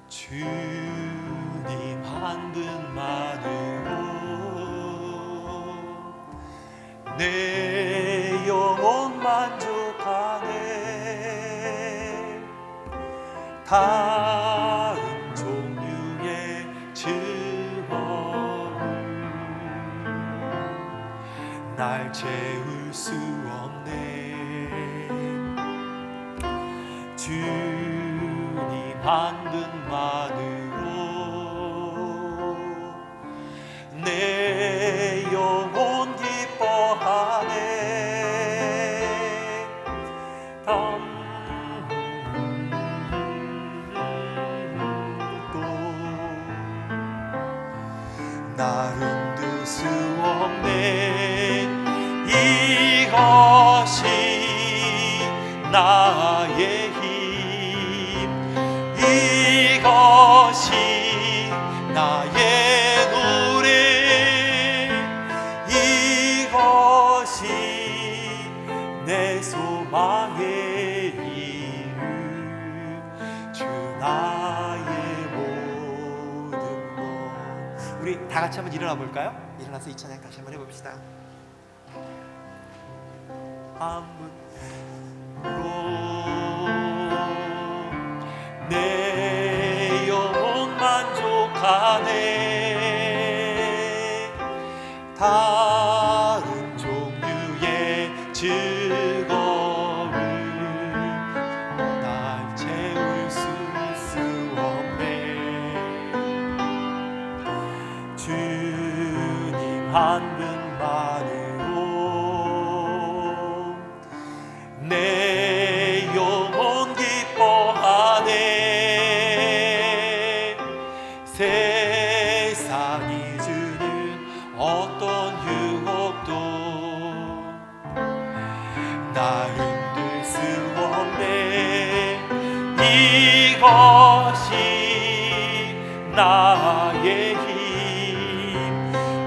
주님 한 분만으로 내 영혼 만족하네. 다른 종류의 즐거움 날 채울 수 없네. 주님 한 분만으로 내 영혼 기뻐하네. 또 나를 들 수 없네. 이것이 나의 이것이 나의 노래, 이것이 내 소망의 이유, 주 나의 모든 것. 우리 다 같이 한번 일어나 볼까요? 일어나서 이 찬양 다시 한번 해봅시다. 내 영혼 만족하네. 다른 종류의 즐거움 날 채울 수 없네. 주님 한 분만으로 내 영혼 기뻐하네. 세상이 주는 어떤 유혹도 나 흔들 수 없네. 이것이 나의 힘,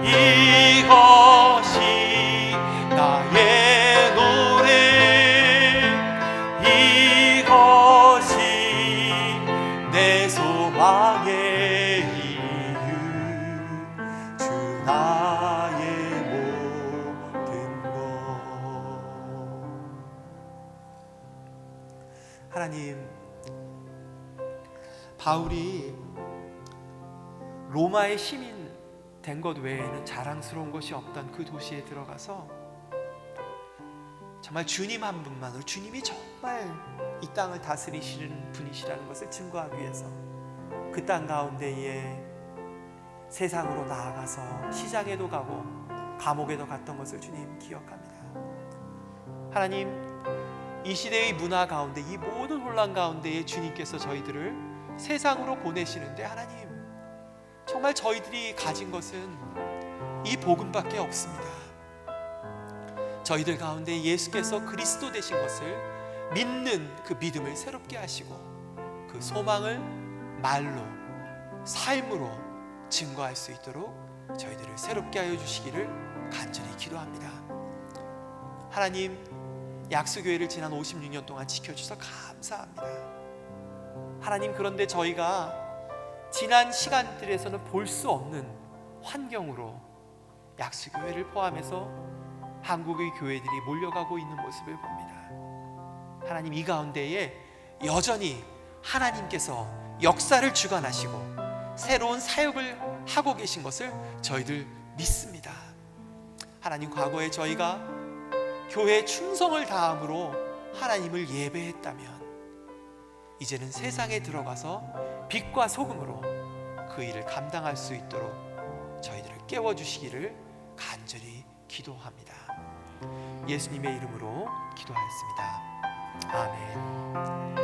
이것이 나의 노래, 이것이 내 소망의 이유, 주 나의 모든 것. 하나님, 바울이 로마의 시민 된 것 외에는 자랑스러운 것이 없던 그 도시에 들어가서 정말 주님 한 분만으로, 주님이 정말 이 땅을 다스리시는 분이시라는 것을 증거하기 위해서 그 땅 가운데에 세상으로 나아가서 시장에도 가고 감옥에도 갔던 것을 주님 기억합니다. 하나님, 이 시대의 문화 가운데, 이 모든 혼란 가운데에 주님께서 저희들을 세상으로 보내시는데, 하나님 정말 저희들이 가진 것은 이 복음밖에 없습니다. 저희들 가운데 예수께서 그리스도 되신 것을 믿는 그 믿음을 새롭게 하시고 그 소망을 말로 삶으로 증거할 수 있도록 저희들을 새롭게 하여 주시기를 간절히 기도합니다. 하나님, 약수교회를 지난 56년 동안 지켜주셔서 감사합니다. 하나님, 그런데 저희가 지난 시간들에서는 볼 수 없는 환경으로 약수교회를 포함해서 한국의 교회들이 몰려가고 있는 모습을 봅니다. 하나님, 이 가운데에 여전히 하나님께서 역사를 주관하시고 새로운 사역을 하고 계신 것을 저희들 믿습니다. 하나님, 과거에 저희가 교회에 충성을 다함으로 하나님을 예배했다면 이제는 세상에 들어가서 빛과 소금으로 그 일을 감당할 수 있도록 저희들을 깨워주시기를 간절히 기도합니다. 예수님의 이름으로 기도하였습니다. 아멘.